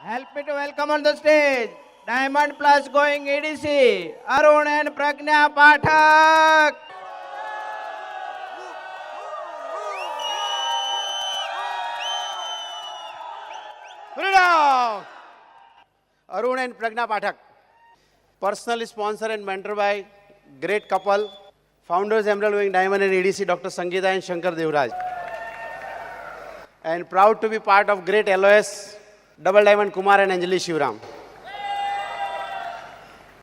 Help me to welcome on the stage Diamond Plus going EDC, Arun and Pragna Pathak. Freedom! Arun and Pragna Pathak, personal sponsor and mentor by great couple, founders Emerald Wing Diamond and EDC, Dr. Sangeeta and Shankar Devraj. And proud to be part of great LOS, Double Diamond Kumar and Anjali Shivram.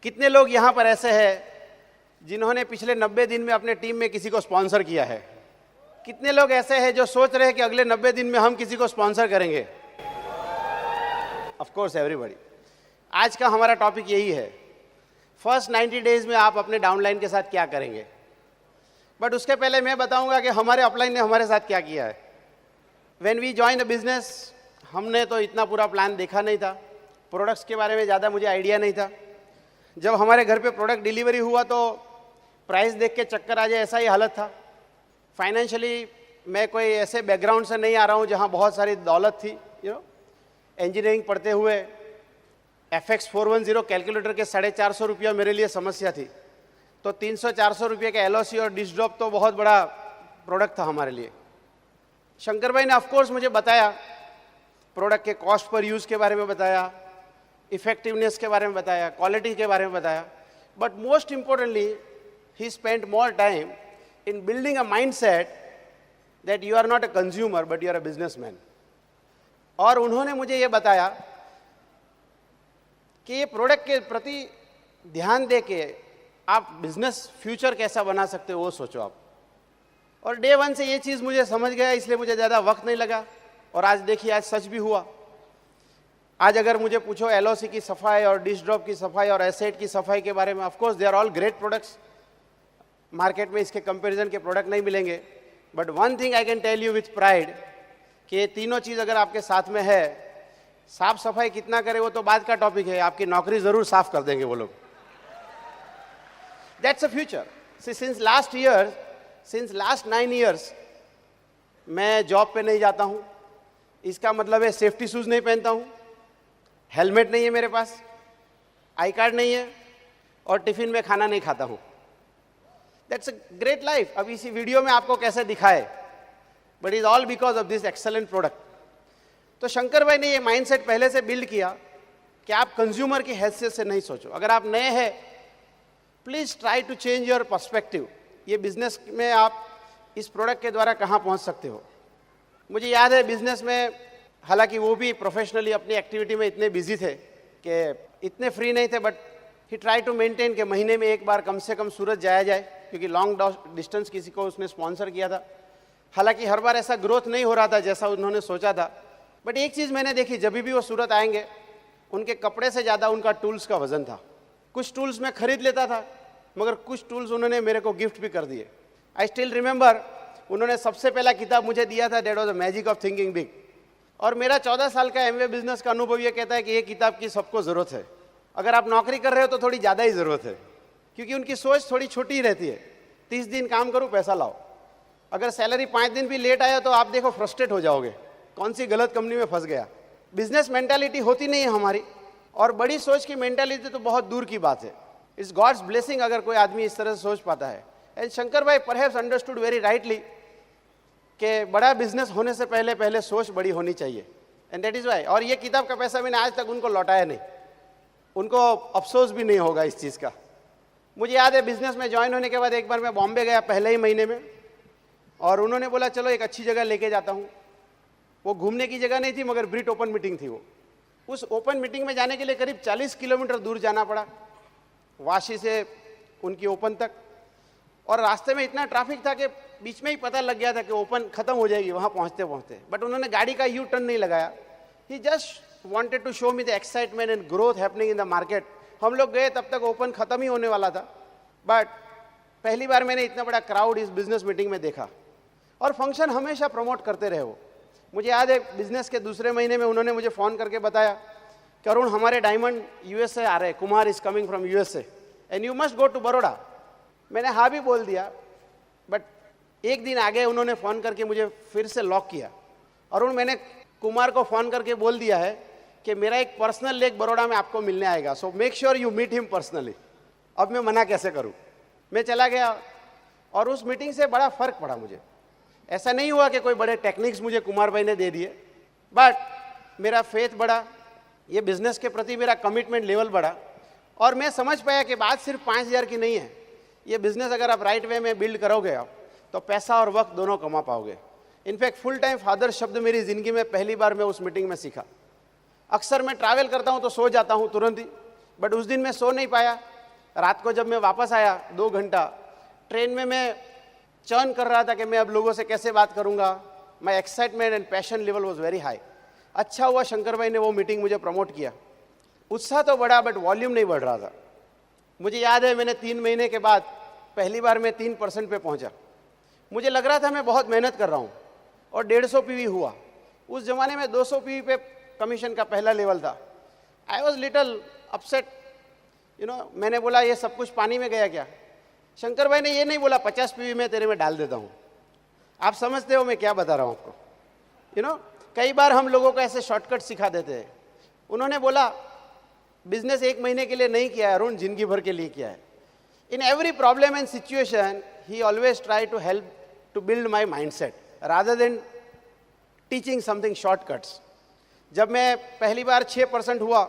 कितने लोग यहाँ पर ऐसे हैं जिन्होंने पिछले 90 दिन में अपने टीम में किसी को स्पॉन्सर किया है? कितने लोग ऐसे हैं जो सोच रहे हैं कि अगले 90 दिन में हम किसी को स्पॉन्सर करेंगे? Of course everybody. आज का हमारा टॉपिक यही है, फर्स्ट 90 डेज में आप अपने डाउनलाइन के साथ क्या करेंगे. बट उसके पहले मैं बताऊंगा कि हमारे अपलाइन ने हमारे साथ क्या किया है. When we join the business, हमने तो इतना पूरा प्लान देखा नहीं था, प्रोडक्ट्स के बारे में ज़्यादा मुझे आइडिया नहीं था. जब हमारे घर पे प्रोडक्ट डिलीवरी हुआ तो प्राइस देख के चक्कर आ जाए ऐसा ही हालत था. फाइनेंशियली मैं कोई ऐसे बैकग्राउंड से नहीं आ रहा हूँ जहाँ बहुत सारी दौलत थी. इंजीनियरिंग पढ़ते हुए FX 410 कैलकुलेटर के 450 रुपया मेरे लिए समस्या थी. तो 300-400 रुपये के LOC और डिश ड्रॉप तो बहुत बड़ा प्रोडक्ट था हमारे लिए. शंकर भाई ने ऑफकोर्स मुझे बताया, प्रोडक्ट के कॉस्ट पर यूज़ के बारे में बताया, इफेक्टिवनेस के बारे में बताया, क्वालिटी के बारे में बताया. But most importantly he spent more time in building a mind set that you are not a consumer but you are a businessman. और उन्होंने मुझे ये बताया कि ये प्रोडक्ट के प्रति ध्यान दे के आप बिजनेस फ्यूचर कैसा बना सकते हो वो सोचो आप. और डे वन से ये चीज़ मुझे समझ गया, इसलिए मुझे ज़्यादा वक्त नहीं लगा. और आज देखिए, आज सच भी हुआ. आज अगर मुझे पूछो LOC की सफाई और डिश ड्रॉप की सफाई और एसेट की सफाई के बारे में, of course they are all great products. Market में इसके कंपैरिजन के प्रोडक्ट नहीं मिलेंगे. But one thing I can tell you with pride कि ये तीनों चीज़ अगर आपके साथ में है, साफ सफाई कितना करे वो तो बाद का टॉपिक है, आपकी नौकरी ज़रूर साफ कर देंगे वो लोग. That's a future. Since last 9 years मैं जॉब पे नहीं जाता हूँ. इसका मतलब है सेफ्टी शूज़ नहीं पहनता हूँ, हेलमेट नहीं है मेरे पास, आई कार्ड नहीं है और टिफ़िन में खाना नहीं खाता हूँ. That's a great life. अब इसी वीडियो में आपको कैसे दिखाए, but is all because of this excellent product. तो शंकर भाई ने ये माइंडसेट पहले से बिल्ड किया कि आप कंज्यूमर की हैसियत से नहीं सोचो. अगर आप नए हैं, please try to change your perspective. ये बिजनेस में आप इस प्रोडक्ट के द्वारा कहाँ पहुँच सकते हो. मुझे याद है बिजनेस में, हालांकि वो भी प्रोफेशनली अपनी एक्टिविटी में इतने बिजी थे कि इतने फ्री नहीं थे, but he try to maintain कि महीने में एक बार कम से कम सूरत जाया जाए, क्योंकि लॉन्ग डिस्टेंस किसी को उसने स्पॉन्सर किया था. हालांकि हर बार ऐसा ग्रोथ नहीं हो रहा था जैसा उन्होंने सोचा था. बट एक चीज़ मैंने देखी, जब भी वो सूरत आएंगे उनके कपड़े से ज़्यादा उनका टूल्स का वजन था. कुछ टूल्स मैं खरीद लेता था, मगर कुछ टूल्स उन्होंने मेरे को गिफ्ट भी कर दिए. आई स्टिल रिमेंबर, उन्होंने सबसे पहला किताब मुझे दिया था, that was the magic of thinking big. और मेरा 14 साल का MBA बिजनेस का अनुभव ये कहता है कि ये किताब की सबको ज़रूरत है. अगर आप नौकरी कर रहे हो तो थोड़ी ज़्यादा ही ज़रूरत है, क्योंकि उनकी सोच थोड़ी छोटी ही रहती है. 30 दिन काम करो, पैसा लाओ. अगर सैलरी 5 दिन भी लेट आया तो आप देखो फ्रस्ट्रेट हो जाओगे, कौन सी गलत कंपनी में फंस गया. बिजनेस मेंटालिटी होती नहीं है हमारी, और बड़ी सोच की मेंटालिटी तो बहुत दूर की बात है. इट्स गॉड्स ब्लेसिंग अगर कोई आदमी इस तरह से सोच पाता है. एंड शंकर भाई परहैप्स अंडरस्टूड वेरी राइटली कि बड़ा बिजनेस होने से पहले पहले सोच बड़ी होनी चाहिए. And that is why. और ये किताब का पैसा मैंने आज तक उनको लौटाया नहीं, उनको अफसोस भी नहीं होगा इस चीज़ का. मुझे याद है बिजनेस में ज्वाइन होने के बाद एक बार मैं बॉम्बे गया पहले ही महीने में, और उन्होंने बोला चलो एक अच्छी जगह लेके जाता हूँ. वो घूमने की जगह नहीं थी, मगर ब्रीट ओपन मीटिंग थी. वो उस ओपन मीटिंग में जाने के लिए करीब 40 किलोमीटर दूर जाना पड़ा, वाशी से उनकी ओपन तक. और रास्ते में इतना ट्रैफिक था कि बीच में ही पता लग गया था कि ओपन खत्म हो जाएगी वहाँ पहुँचते पहुँचते. बट उन्होंने गाड़ी का यू टर्न नहीं लगाया. He just wanted to show me the excitement and growth happening in the market. हम लोग गए तब तक ओपन खत्म ही होने वाला था. बट पहली बार मैंने इतना बड़ा क्राउड इस बिजनेस मीटिंग में देखा. और फंक्शन हमेशा प्रमोट करते रहे वो. मुझे याद है बिजनेस के दूसरे महीने में उन्होंने मुझे फ़ोन करके बताया कि अरुण, हमारे डायमंड USA आ रहे हैं, Kumar is coming from USA and you must go to Baroda. मैंने हाँ भी बोल दिया. बट एक दिन आगे उन्होंने फ़ोन करके मुझे फिर से लॉक किया. अरुण, मैंने कुमार को फ़ोन करके बोल दिया है कि मेरा एक पर्सनल लेग बड़ौदा में आपको मिलने आएगा, so make sure you meet him personally. अब मैं मना कैसे करूं? मैं चला गया और उस मीटिंग से बड़ा फर्क पड़ा मुझे। ऐसा नहीं हुआ कि कोई बड़े टेक्निक्स मुझे कुमार भाई ने दे दिए, बट मेरा फेथ बढ़ा, ये बिजनेस के प्रति मेरा कमिटमेंट लेवल बढ़ा और मैं समझ पाया कि बात सिर्फ 5,000 की नहीं है। ये बिजनेस अगर आप राइट वे में बिल्ड करोगे आप तो पैसा और वक्त दोनों कमा पाओगे। इनफैक्ट फुल टाइम फादर शब्द मेरी ज़िंदगी में पहली बार मैं उस मीटिंग में सीखा। अक्सर मैं ट्रैवल करता हूँ तो सो जाता हूँ तुरंत ही, बट उस दिन मैं सो नहीं पाया। रात को जब मैं वापस आया 2 घंटा ट्रेन में मैं चर्न कर रहा था कि मैं अब लोगों से कैसे बात करूँगा। My excitement and passion level was very high. अच्छा हुआ शंकर भाई ने वो मीटिंग मुझे प्रमोट किया। उत्साह तो बढ़ा बट वॉल्यूम नहीं बढ़ रहा था। मुझे याद है मैंने 3 महीने के बाद पहली बार मैं 3% पे पहुंचा। मुझे लग रहा था मैं बहुत मेहनत कर रहा हूं और 150 पीवी हुआ। उस जमाने में 200 पीवी पे कमीशन का पहला लेवल था। आई वॉज लिटल अपसेट, मैंने बोला ये सब कुछ पानी में गया क्या? शंकर भाई ने ये नहीं बोला 50 पीवी में तेरे में डाल देता हूँ। आप समझते हो मैं क्या बता रहा हूँ आपको? कई बार हम लोगों को ऐसे शॉर्टकट सिखा देते हैं। उन्होंने बोला बिजनेस 1 महीने के लिए नहीं किया है अरुण, जिंदगी भर के लिए किया है। In every problem and situation he always try to help to build my mind set rather than teaching something shortcuts. जब मैं पहली बार 6% हुआ,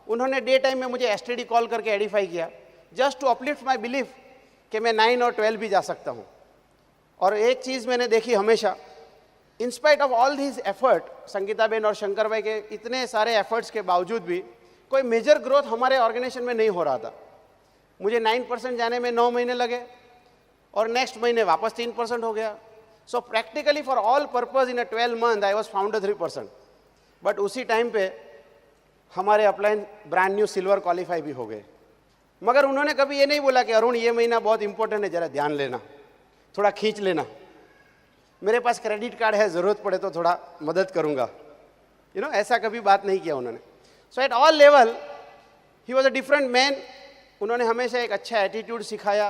उन्होंने डे टाइम में मुझे एसटीडी कॉल करके एडिफाई किया just to uplift my belief कि मैं 9 और 12 भी जा सकता हूँ। और एक चीज़ मैंने देखी हमेशा, in spite of all this effort, Sangeeta Ben और शंकर भाई के इतने सारे एफर्ट्स के बावजूद भी कोई मेजर ग्रोथ हमारे ऑर्गेनाइजेशन में नहीं हो रहा था। मुझे 9% जाने में 9 महीने लगे और नेक्स्ट महीने वापस 3% हो गया। So practically for all purpose in a 12 month I was found 3%। But उसी टाइम पे हमारे upline brand new silver qualify भी हो गए। मगर उन्होंने कभी ये नहीं बोला कि अरुण ये महीना बहुत इंपॉर्टेंट है, जरा ध्यान लेना, थोड़ा खींच लेना, मेरे पास क्रेडिट कार्ड है, ज़रूरत पड़े तो थोड़ा मदद करूँगा। ऐसा कभी बात नहीं किया उन्होंने। So at all level he was a different man. उन्होंने हमेशा एक अच्छा एटीट्यूड सिखाया,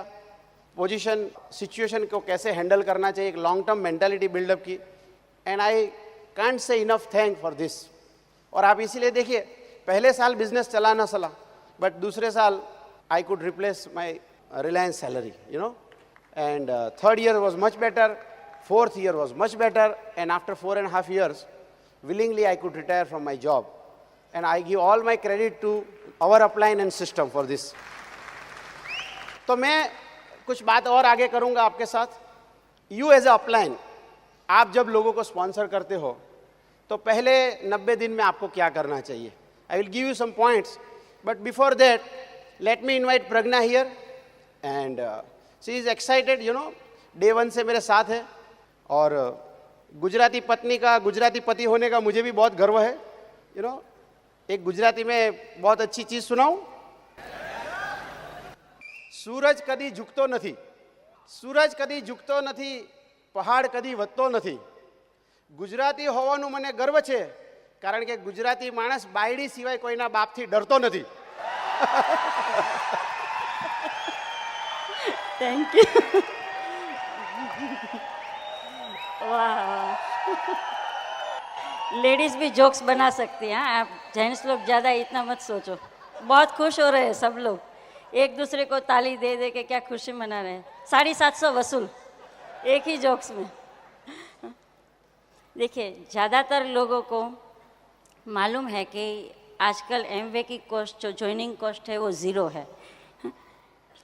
पोजीशन सिचुएशन को कैसे हैंडल करना चाहिए, एक लॉन्ग टर्म मेंटालिटी बिल्डअप की। And I can't say enough thank for this. और आप इसीलिए देखिए पहले साल बिजनेस चला ना चला, बट दूसरे साल I could replace my Reliance salary, and third year was much better, fourth year was much better, and after 4.5 years willingly I could retire from my job, and I give all my credit to our upline and system for this. तो मैं कुछ बात और आगे करूंगा आपके साथ। You as a upline, आप जब लोगों को स्पॉन्सर करते हो तो पहले 90 दिन में आपको क्या करना चाहिए? I will give you some points, but before that let me invite Pragya here and she is excited. Day 1 से मेरे साथ है और गुजराती पत्नी का गुजराती पति होने का मुझे भी बहुत गर्व है। एक गुजराती में बहुत अच्छी चीज़ सुनाऊं? सूरज कदी झुकतो નથી, सूरज कदी झुकतो નથી, પહાડ કદી વધતો નથી। ગુજરાતી હોવાનું મને ગર્વ છે કારણ કે ગુજરાતી માણસ બાયડી સિવાય કોઈના બાપથી ડરતો નથી। Thank you. वाह, लेडीज भी जोक्स बना सकती हैं, आप जेंट्स लोग ज़्यादा इतना मत सोचो। बहुत खुश हो रहे हैं सब लोग, एक दूसरे को ताली दे दे के क्या खुशी मना रहे हैं। 750 वसूल एक ही जोक्स में। देखिए, ज़्यादातर लोगों को मालूम है कि आजकल एमवे की कॉस्ट, जो ज्वाइनिंग कॉस्ट है, वो ज़ीरो है।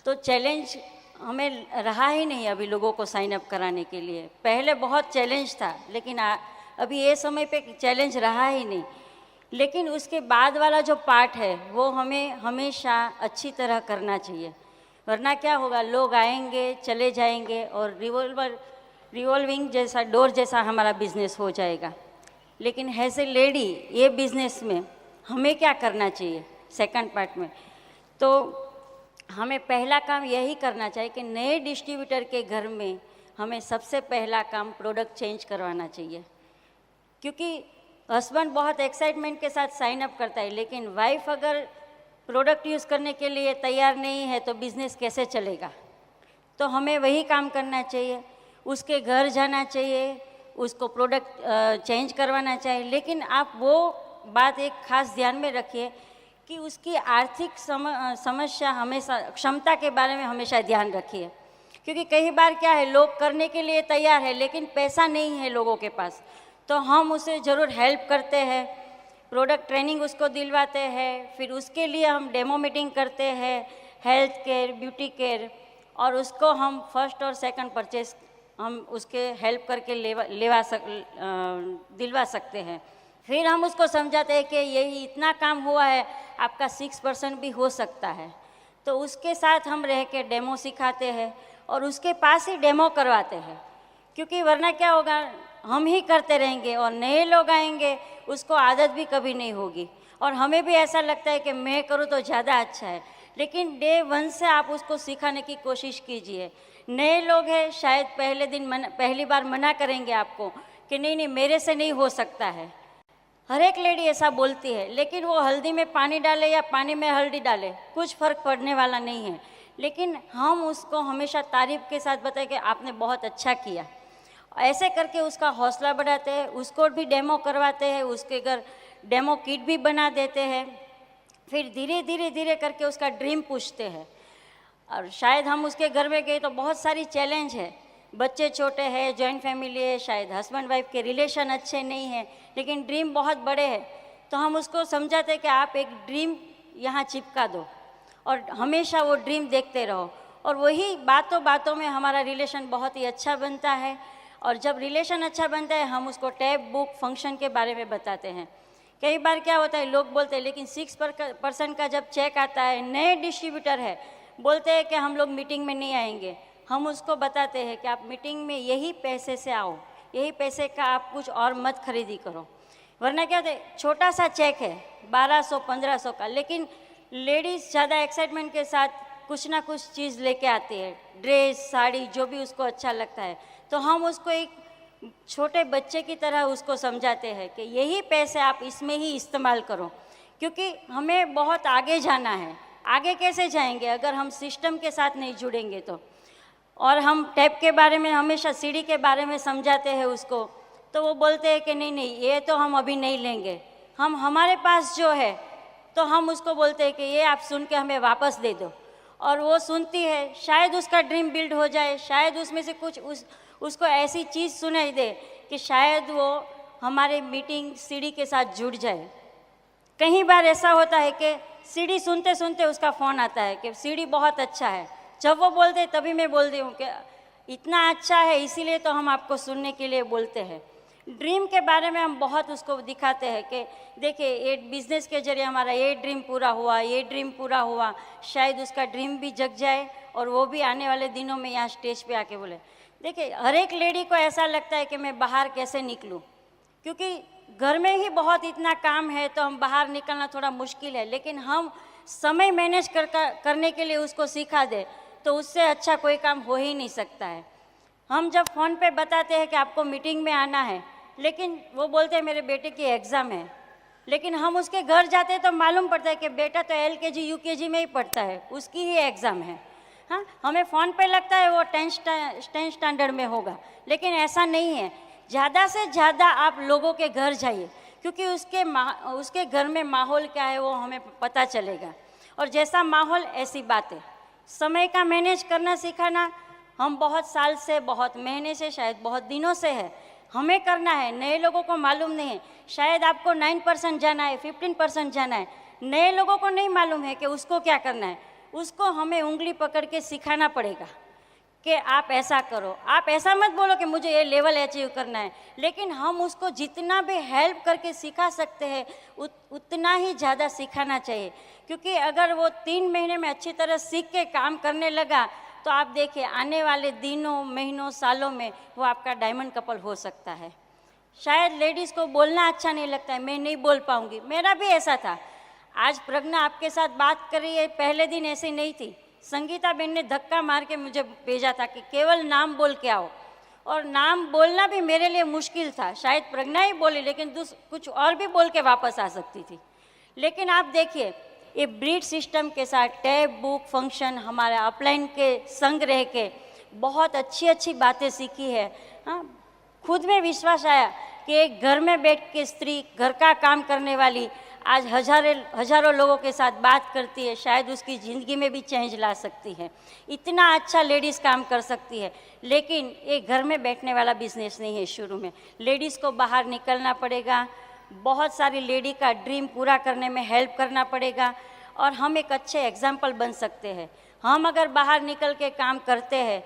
तो चैलेंज हमें रहा ही नहीं अभी लोगों को साइन अप कराने के लिए। पहले बहुत चैलेंज था, लेकिन अभी ये समय पे चैलेंज रहा ही नहीं। लेकिन उसके बाद वाला जो पार्ट है वो हमें हमेशा अच्छी तरह करना चाहिए, वरना क्या होगा, लोग आएंगे चले जाएंगे और रिवॉल्विंग जैसा डोर जैसा हमारा बिजनेस हो जाएगा। लेकिन एज ए लेडी ये बिजनेस में हमें क्या करना चाहिए सेकंड पार्ट में, तो हमें पहला काम यही करना चाहिए कि नए डिस्ट्रीब्यूटर के घर में हमें सबसे पहला काम प्रोडक्ट चेंज करवाना चाहिए। क्योंकि हस्बैंड बहुत एक्साइटमेंट के साथ साइन अप करता है, लेकिन वाइफ अगर प्रोडक्ट यूज़ करने के लिए तैयार नहीं है तो बिज़नेस कैसे चलेगा। तो हमें वही काम करना चाहिए, उसके घर जाना चाहिए, उसको प्रोडक्ट चेंज करवाना चाहिए। लेकिन आप वो बात एक खास ध्यान में रखिए कि उसकी आर्थिक समस्या हमेशा, क्षमता के बारे में हमेशा ध्यान रखिए, क्योंकि कई बार क्या है, लोग करने के लिए तैयार है लेकिन पैसा नहीं है लोगों के पास, तो हम उसे ज़रूर हेल्प करते हैं, प्रोडक्ट ट्रेनिंग उसको दिलवाते हैं, फिर उसके लिए हम डेमो मीटिंग करते हैं, हेल्थ केयर, ब्यूटी केयर, और उसको हम फर्स्ट और सेकंड परचेस हम उसके हेल्प करके दिलवा सकते हैं। फिर हम उसको समझाते हैं कि यही इतना काम हुआ है, आपका 6% भी हो सकता है, तो उसके साथ हम रह के डेमो सिखाते हैं और उसके पास ही डेमो करवाते हैं, क्योंकि वरना क्या होगा, हम ही करते रहेंगे और नए लोग आएंगे, उसको आदत भी कभी नहीं होगी और हमें भी ऐसा लगता है कि मैं करूँ तो ज़्यादा अच्छा है। लेकिन डे 1 से आप उसको सिखाने की कोशिश कीजिए। नए लोग हैं, शायद पहली बार मना करेंगे आपको कि नहीं नहीं मेरे से नहीं हो सकता है, हर एक लेडी ऐसा बोलती है, लेकिन वो हल्दी में पानी डाले या पानी में हल्दी डाले कुछ फ़र्क पड़ने वाला नहीं है। लेकिन हम उसको हमेशा तारीफ़ के साथ बताएं कि आपने बहुत अच्छा किया, ऐसे करके उसका हौसला बढ़ाते हैं, उसको भी डेमो करवाते हैं, उसके घर डेमो किट भी बना देते हैं, फिर धीरे धीरे करके उसका ड्रीम पूछते हैं। और शायद हम उसके घर में गए तो बहुत सारी चैलेंज है, बच्चे छोटे हैं, जॉइंट फैमिली है, शायद हस्बैंड वाइफ के रिलेशन अच्छे नहीं हैं, लेकिन ड्रीम बहुत बड़े हैं, तो हम उसको समझाते हैं कि आप एक ड्रीम यहाँ चिपका दो और हमेशा वो ड्रीम देखते रहो, और वही बातों बातों में हमारा रिलेशन बहुत ही अच्छा बनता है। और जब रिलेशन अच्छा बनता है, हम उसको टैब बुक फंक्शन के बारे में बताते हैं। कई बार क्या होता है, लोग बोलते हैं लेकिन 6% का जब चेक आता है, नए डिस्ट्रीब्यूटर है, बोलते हैं कि हम लोग मीटिंग में नहीं आएंगे। हम उसको बताते हैं कि आप मीटिंग में यही पैसे से आओ, यही पैसे का आप कुछ और मत खरीदी करो, वरना क्या होता है, छोटा सा चेक है 1200-1500 का, लेकिन लेडीज़ ज़्यादा एक्साइटमेंट के साथ कुछ ना कुछ चीज़ लेके आती है, ड्रेस, साड़ी, जो भी उसको अच्छा लगता है, तो हम उसको एक छोटे बच्चे की तरह उसको समझाते हैं कि यही पैसे आप इसमें ही इस्तेमाल करो, क्योंकि हमें बहुत आगे जाना है। आगे कैसे जाएंगे अगर हम सिस्टम के साथ नहीं जुड़ेंगे तो। और हम टैब के बारे में हमेशा, सीढ़ी के बारे में समझाते हैं उसको, तो वो बोलते हैं कि नहीं नहीं ये तो हम अभी नहीं लेंगे, हम हमारे पास जो है, तो हम उसको बोलते हैं कि ये आप सुन के हमें वापस दे दो, और वो सुनती है, शायद उसका ड्रीम बिल्ड हो जाए, शायद उसमें से कुछ उसको ऐसी चीज़ सुनाई दे कि शायद वो हमारे मीटिंग सीढ़ी के साथ जुड़ जाए। कई बार ऐसा होता है कि सीढ़ी सुनते सुनते उसका फ़ोन आता है कि सीढ़ी बहुत अच्छा है, जब वो बोलते तभी मैं बोलती हूँ कि इतना अच्छा है, इसीलिए तो हम आपको सुनने के लिए बोलते हैं। ड्रीम के बारे में हम बहुत उसको दिखाते हैं कि देखिए ये बिज़नेस के जरिए हमारा ये ड्रीम पूरा हुआ, ये ड्रीम पूरा हुआ, शायद उसका ड्रीम भी जग जाए और वो भी आने वाले दिनों में यहाँ स्टेज पे आके बोले। देखिए हर एक लेडी को ऐसा लगता है कि मैं बाहर कैसे निकलूँ, क्योंकि घर में ही बहुत इतना काम है तो हम बाहर निकलना थोड़ा मुश्किल है, लेकिन हम समय मैनेज करने के लिए उसको सिखा दें तो उससे अच्छा कोई काम हो ही नहीं सकता है। हम जब फ़ोन पे बताते हैं कि आपको मीटिंग में आना है, लेकिन वो बोलते हैं मेरे बेटे की एग्ज़ाम है, लेकिन हम उसके घर जाते हैं तो मालूम पड़ता है कि बेटा तो LKG UKG में ही पढ़ता है, उसकी ही एग्ज़ाम है। हाँ, हमें फ़ोन पे लगता है वो 10th स्टैंडर्ड में होगा, लेकिन ऐसा नहीं है। ज़्यादा से ज़्यादा आप लोगों के घर जाइए, क्योंकि उसके घर में माहौल क्या है वो हमें पता चलेगा, और जैसा माहौल ऐसी बातें। समय का मैनेज करना सिखाना हम बहुत साल से, बहुत महीने से, शायद बहुत दिनों से है, हमें करना है, नए लोगों को मालूम नहीं है। शायद आपको 9% जाना है, 15% जाना है, नए लोगों को नहीं मालूम है कि उसको क्या करना है। उसको हमें उंगली पकड़ के सिखाना पड़ेगा कि आप ऐसा करो, आप ऐसा मत बोलो कि मुझे ये लेवल अचीव करना है, लेकिन हम उसको जितना भी हेल्प करके सिखा सकते हैं उतना ही ज़्यादा सिखाना चाहिए, क्योंकि अगर वो 3 महीने में अच्छी तरह सीख के काम करने लगा तो आप देखिए आने वाले दिनों, महीनों, सालों में वो आपका डायमंड कपल हो सकता है। शायद लेडीज़ को बोलना अच्छा नहीं लगता है, मैं नहीं बोल पाऊँगी, मेरा भी ऐसा था। आज प्रज्ञा आपके साथ बात कर रही है, पहले दिन ऐसी नहीं थी। संगीता बेन ने धक्का मार के मुझे भेजा था कि केवल नाम बोल के आओ, और नाम बोलना भी मेरे लिए मुश्किल था। शायद प्रज्ञा ही बोली, लेकिन कुछ और भी बोल के वापस आ सकती थी। लेकिन आप देखिए ये ब्रीड सिस्टम के साथ टैब बुक फंक्शन, हमारे अपलाइन के संग रह के बहुत अच्छी अच्छी बातें सीखी है। हाँ, खुद में विश्वास आया कि एक घर में बैठ के स्त्री, घर का काम करने वाली, आज हजारों लोगों के साथ बात करती है, शायद उसकी ज़िंदगी में भी चेंज ला सकती है। इतना अच्छा लेडीज़ काम कर सकती है, लेकिन एक घर में बैठने वाला बिजनेस नहीं है। शुरू में लेडीज़ को बाहर निकलना पड़ेगा, बहुत सारी लेडी का ड्रीम पूरा करने में हेल्प करना पड़ेगा, और हम एक अच्छे एग्जाम्पल बन सकते हैं। हम अगर बाहर निकल के काम करते हैं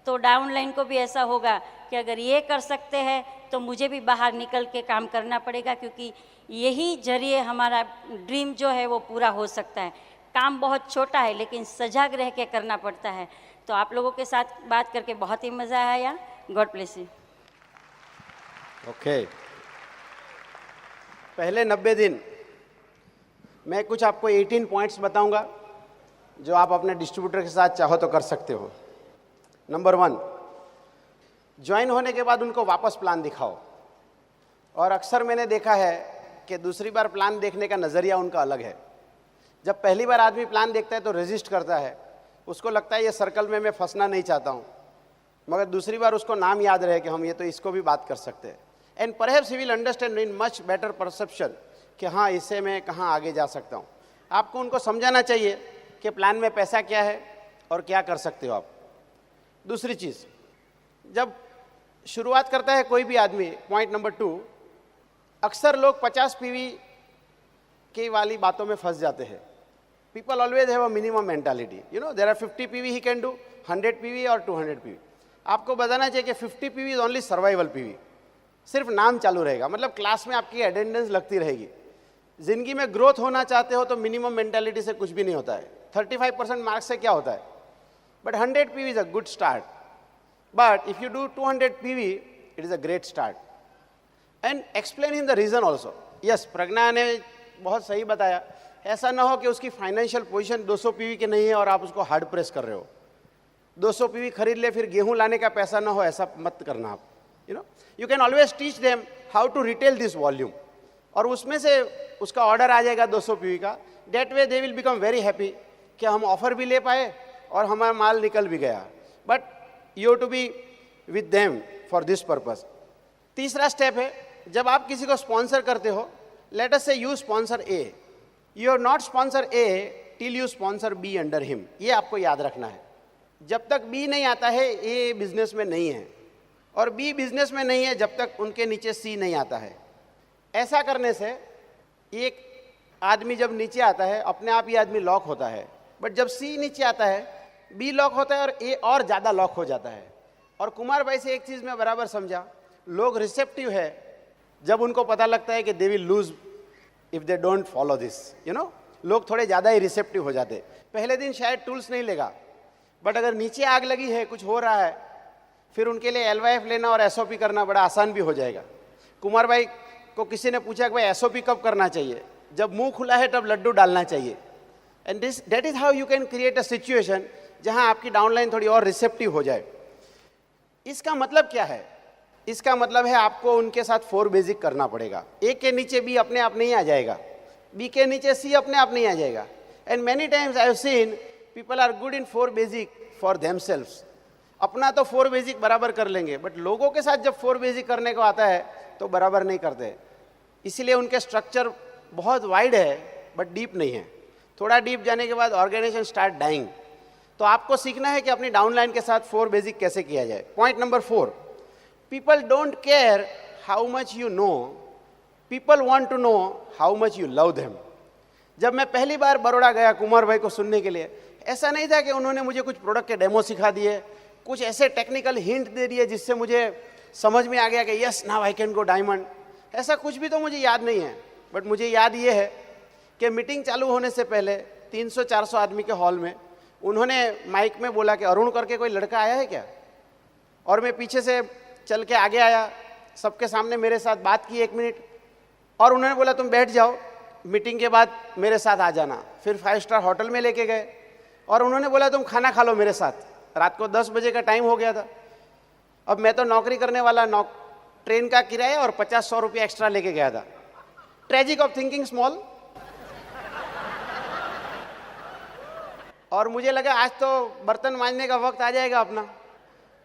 तो डाउनलाइन को भी ऐसा होगा कि अगर ये कर सकते हैं तो मुझे भी बाहर निकल के काम करना पड़ेगा, क्योंकि यही जरिए हमारा ड्रीम जो है वो पूरा हो सकता है। काम बहुत छोटा है लेकिन सजग रह के करना पड़ता है। तो आप लोगों के साथ बात करके बहुत ही मज़ा आया। God bless you. ओके, पहले 90 दिन मैं कुछ आपको 18 पॉइंट्स बताऊंगा जो आप अपने डिस्ट्रीब्यूटर के साथ चाहो तो कर सकते हो। नंबर 1, ज्वाइन होने के बाद उनको वापस प्लान दिखाओ। और अक्सर मैंने देखा है कि दूसरी बार प्लान देखने का नज़रिया उनका अलग है। जब पहली बार आदमी प्लान देखता है तो रेजिस्ट करता है, उसको लगता है ये सर्कल में मैं फंसना नहीं चाहता हूँ, मगर दूसरी बार उसको नाम याद रहे कि हम ये तो इसको भी बात कर सकते हैं। And perhaps he will understand in much better perception कि हाँ, इससे मैं कहाँ आगे जा सकता हूँ। आपको उनको समझाना चाहिए कि प्लान में पैसा क्या है और क्या कर सकते हो आप। दूसरी चीज़, जब शुरुआत करता है कोई भी आदमी, पॉइंट नंबर 2, अक्सर लोग 50 पीवी की वाली बातों में फंस जाते हैं। People always have a minimum mentality, you know, there are 50 PV he can do, 100 PV और 200 पीवी। आपको बताना चाहिए कि 50 PV is only survival PV, सिर्फ नाम चालू रहेगा, मतलब क्लास में आपकी अटेंडेंस लगती रहेगी। जिंदगी में ग्रोथ होना चाहते हो तो मिनिमम मेंटालिटी से कुछ भी नहीं होता है। 35% मार्क्स से क्या होता है, but 100 PV is a good start. But if you do 200 PV, it is a great start. And explain in the reason also. Yes, Pragya ने बहुत सही बताया, ऐसा ना हो कि उसकी फाइनेंशियल पोजीशन 200 पीवी की नहीं है और आप उसको हार्ड प्रेस कर रहे हो। 200 पीवी खरीद ले, फिर गेहूं लाने का पैसा ना हो, ऐसा मत करना आप। You know, you can always teach them how to retail this volume, और उसमें से उसका ऑर्डर आ जाएगा 200 पीवी का। That way they will become very happy कि हम ऑफर भी ले पाए और हमारा माल निकल भी गया। But you to be with them for this purpose. तीसरा स्टेप है, जब आप किसी को स्पॉन्सर करते हो, let us say you sponsor A, you are not sponsor A till you sponsor B under him. ये आपको याद रखना है। जब तक बी नहीं आता है, ए बिजनेस में नहीं है, और बी बिजनेस में नहीं है जब तक उनके नीचे सी नहीं आता है। ऐसा करने से एक आदमी जब नीचे आता है, अपने आप ही आदमी लॉक होता है। बट जब सी नीचे आता है, बी लॉक होता है और ए और ज़्यादा लॉक हो जाता है। और कुमार भाई से एक चीज़ मैं बराबर समझा, लोग रिसेप्टिव है जब उनको पता लगता है कि they will lose if they don't follow this, you know. लोग थोड़े ज़्यादा ही रिसेप्टिव हो जाते। पहले दिन शायद टूल्स नहीं लेगा, बट अगर नीचे आग लगी है, कुछ हो रहा है, फिर उनके लिए LYF लेना और SOP करना बड़ा आसान भी हो जाएगा। कुमार भाई को किसी ने पूछा कि भाई SOP कब करना चाहिए, जब मुंह खुला है तब लड्डू डालना चाहिए। And this that is how you can create a situation जहां आपकी डाउनलाइन थोड़ी और रिसेप्टिव हो जाए। इसका मतलब क्या है? इसका मतलब है आपको उनके साथ 4 बेसिक करना पड़ेगा। ए के नीचे बी अपने आप नहीं आ जाएगा, बी के नीचे सी अपने आप नहीं आ जाएगा। And many times I have seen people are good in 4 basic for themselves. अपना तो 4 बेसिक बराबर कर लेंगे, बट लोगों के साथ जब 4 बेसिक करने को आता है तो बराबर नहीं करते। इसीलिए उनके स्ट्रक्चर बहुत वाइड है बट डीप नहीं है। थोड़ा डीप जाने के बाद ऑर्गेनाइजेशन स्टार्ट डाइंग। तो आपको सीखना है कि अपनी डाउनलाइन के साथ 4 बेसिक कैसे किया जाए। Point number 4, people don't care how much you know, people want to know how much you love them. जब मैं पहली बार बड़ौदा गया कुमार भाई को सुनने के लिए, ऐसा नहीं था कि उन्होंने मुझे कुछ प्रोडक्ट के डेमो सिखा दिए, कुछ ऐसे टेक्निकल हिंट दे दिए जिससे मुझे समझ में आ गया कि yes now I can go diamond. ऐसा कुछ भी तो मुझे याद नहीं है। बट मुझे याद ये है कि मीटिंग चालू होने से पहले 300-400 आदमी के हॉल में उन्होंने माइक में बोला कि अरुण करके कोई लड़का आया है क्या। और मैं पीछे से चल के आगे आया, सबके सामने मेरे साथ बात की 1 मिनट, और उन्होंने बोला तुम बैठ जाओ, मीटिंग के बाद मेरे साथ आ जाना। फिर 5 स्टार होटल में लेके गए और उन्होंने बोला तुम खाना खा लो मेरे साथ। रात को 10 बजे का टाइम हो गया था। अब मैं तो नौकरी करने वाला, ट्रेन का किराया और 50-100 रुपये एक्स्ट्रा लेके गया था। Tragic of thinking small. और मुझे लगा आज तो बर्तन मांजने का वक्त आ जाएगा अपना।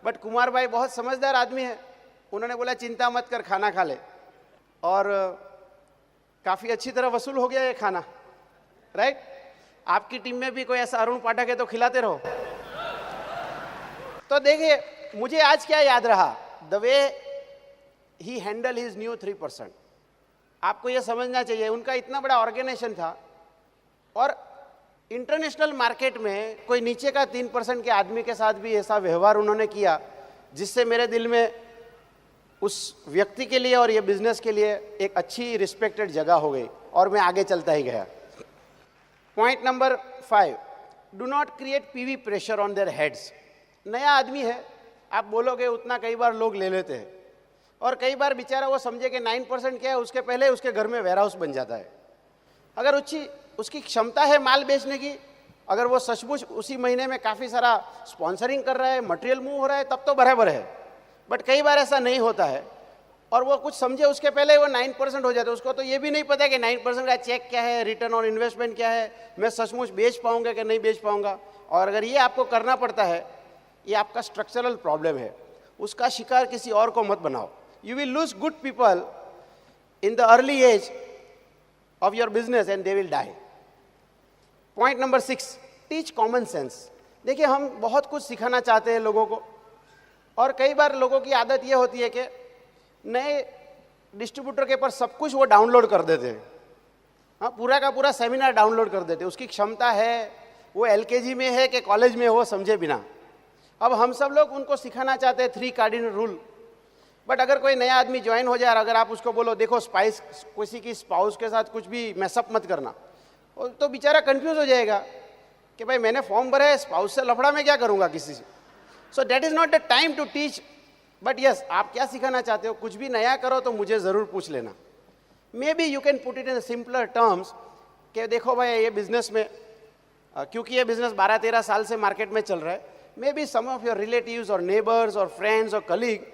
बट कुमार भाई बहुत समझदार आदमी है, उन्होंने बोला चिंता मत कर, खाना खा ले। और काफ़ी अच्छी तरह वसूल हो गया ये खाना, राइट? आपकी टीम में भी कोई ऐसा अरुण पाठक है तो खिलाते रहो। तो देखिए, मुझे आज क्या याद रहा, the way he handle his new 3%। आपको ये समझना चाहिए, उनका इतना बड़ा ऑर्गेनाइजेशन था और इंटरनेशनल मार्केट में कोई नीचे का 3% के आदमी के साथ भी ऐसा व्यवहार उन्होंने किया जिससे मेरे दिल में उस व्यक्ति के लिए और ये बिजनेस के लिए एक अच्छी रिस्पेक्टेड जगह हो गई और मैं आगे चलता ही गया। Point number 5, do not create PV pressure on their heads. नया आदमी है, आप बोलोगे उतना कई बार लोग ले लेते हैं और कई बार बेचारा वो समझे कि 9% क्या है, उसके पहले उसके घर में वेयर हाउस बन जाता है। अगर उसकी क्षमता है माल बेचने की, अगर वो सचमुच उसी महीने में काफ़ी सारा स्पॉन्सरिंग कर रहा है, मटेरियल मूव हो रहा है, तब तो बराबर है। बट कई बार ऐसा नहीं होता है और वो कुछ समझे उसके पहले वो 9% हो जाता है। उसको तो ये भी नहीं पता कि 9% का चेक क्या है, रिटर्न ऑन इन्वेस्टमेंट क्या है, मैं सचमुच बेच पाऊंगा कि नहीं बेच पाऊंगा। और अगर ये आपको करना पड़ता है, ये आपका स्ट्रक्चरल प्रॉब्लम है, उसका शिकार किसी और को मत बनाओ। You will lose good people in the early age of your business and they will die. Point number 6, teach common sense. देखिए, हम बहुत कुछ सिखाना चाहते हैं लोगों को और कई बार लोगों की आदत ये होती है कि नए डिस्ट्रीब्यूटर के पर सब कुछ वो डाउनलोड कर देते हैं। हाँ, पूरा का पूरा सेमिनार डाउनलोड कर देते हैं। उसकी क्षमता है, वो LKG में है कि कॉलेज में, वो समझे बिना। अब हम सब लोग उनको सिखाना चाहते हैं 3 कार्डिनल रूल। बट अगर कोई नया आदमी ज्वाइन हो जाए और अगर आप उसको बोलो देखो किसी की स्पाउस के साथ कुछ भी मैसअप मत करना, तो बेचारा कंफ्यूज हो जाएगा कि भाई मैंने फॉर्म भरा है, स्पाउस से लफड़ा मैं क्या करूँगा किसी से। So that is not the time to teach. But yes, आप क्या सिखाना चाहते हो, कुछ भी नया करो तो मुझे ज़रूर पूछ लेना। May be you can put it in simpler terms कि देखो भाई ये बिजनेस में, क्योंकि ये बिजनेस 12-13 साल से मार्केट में चल रहा है, maybe some of your relatives और नेबर्स और फ्रेंड्स और कलीग,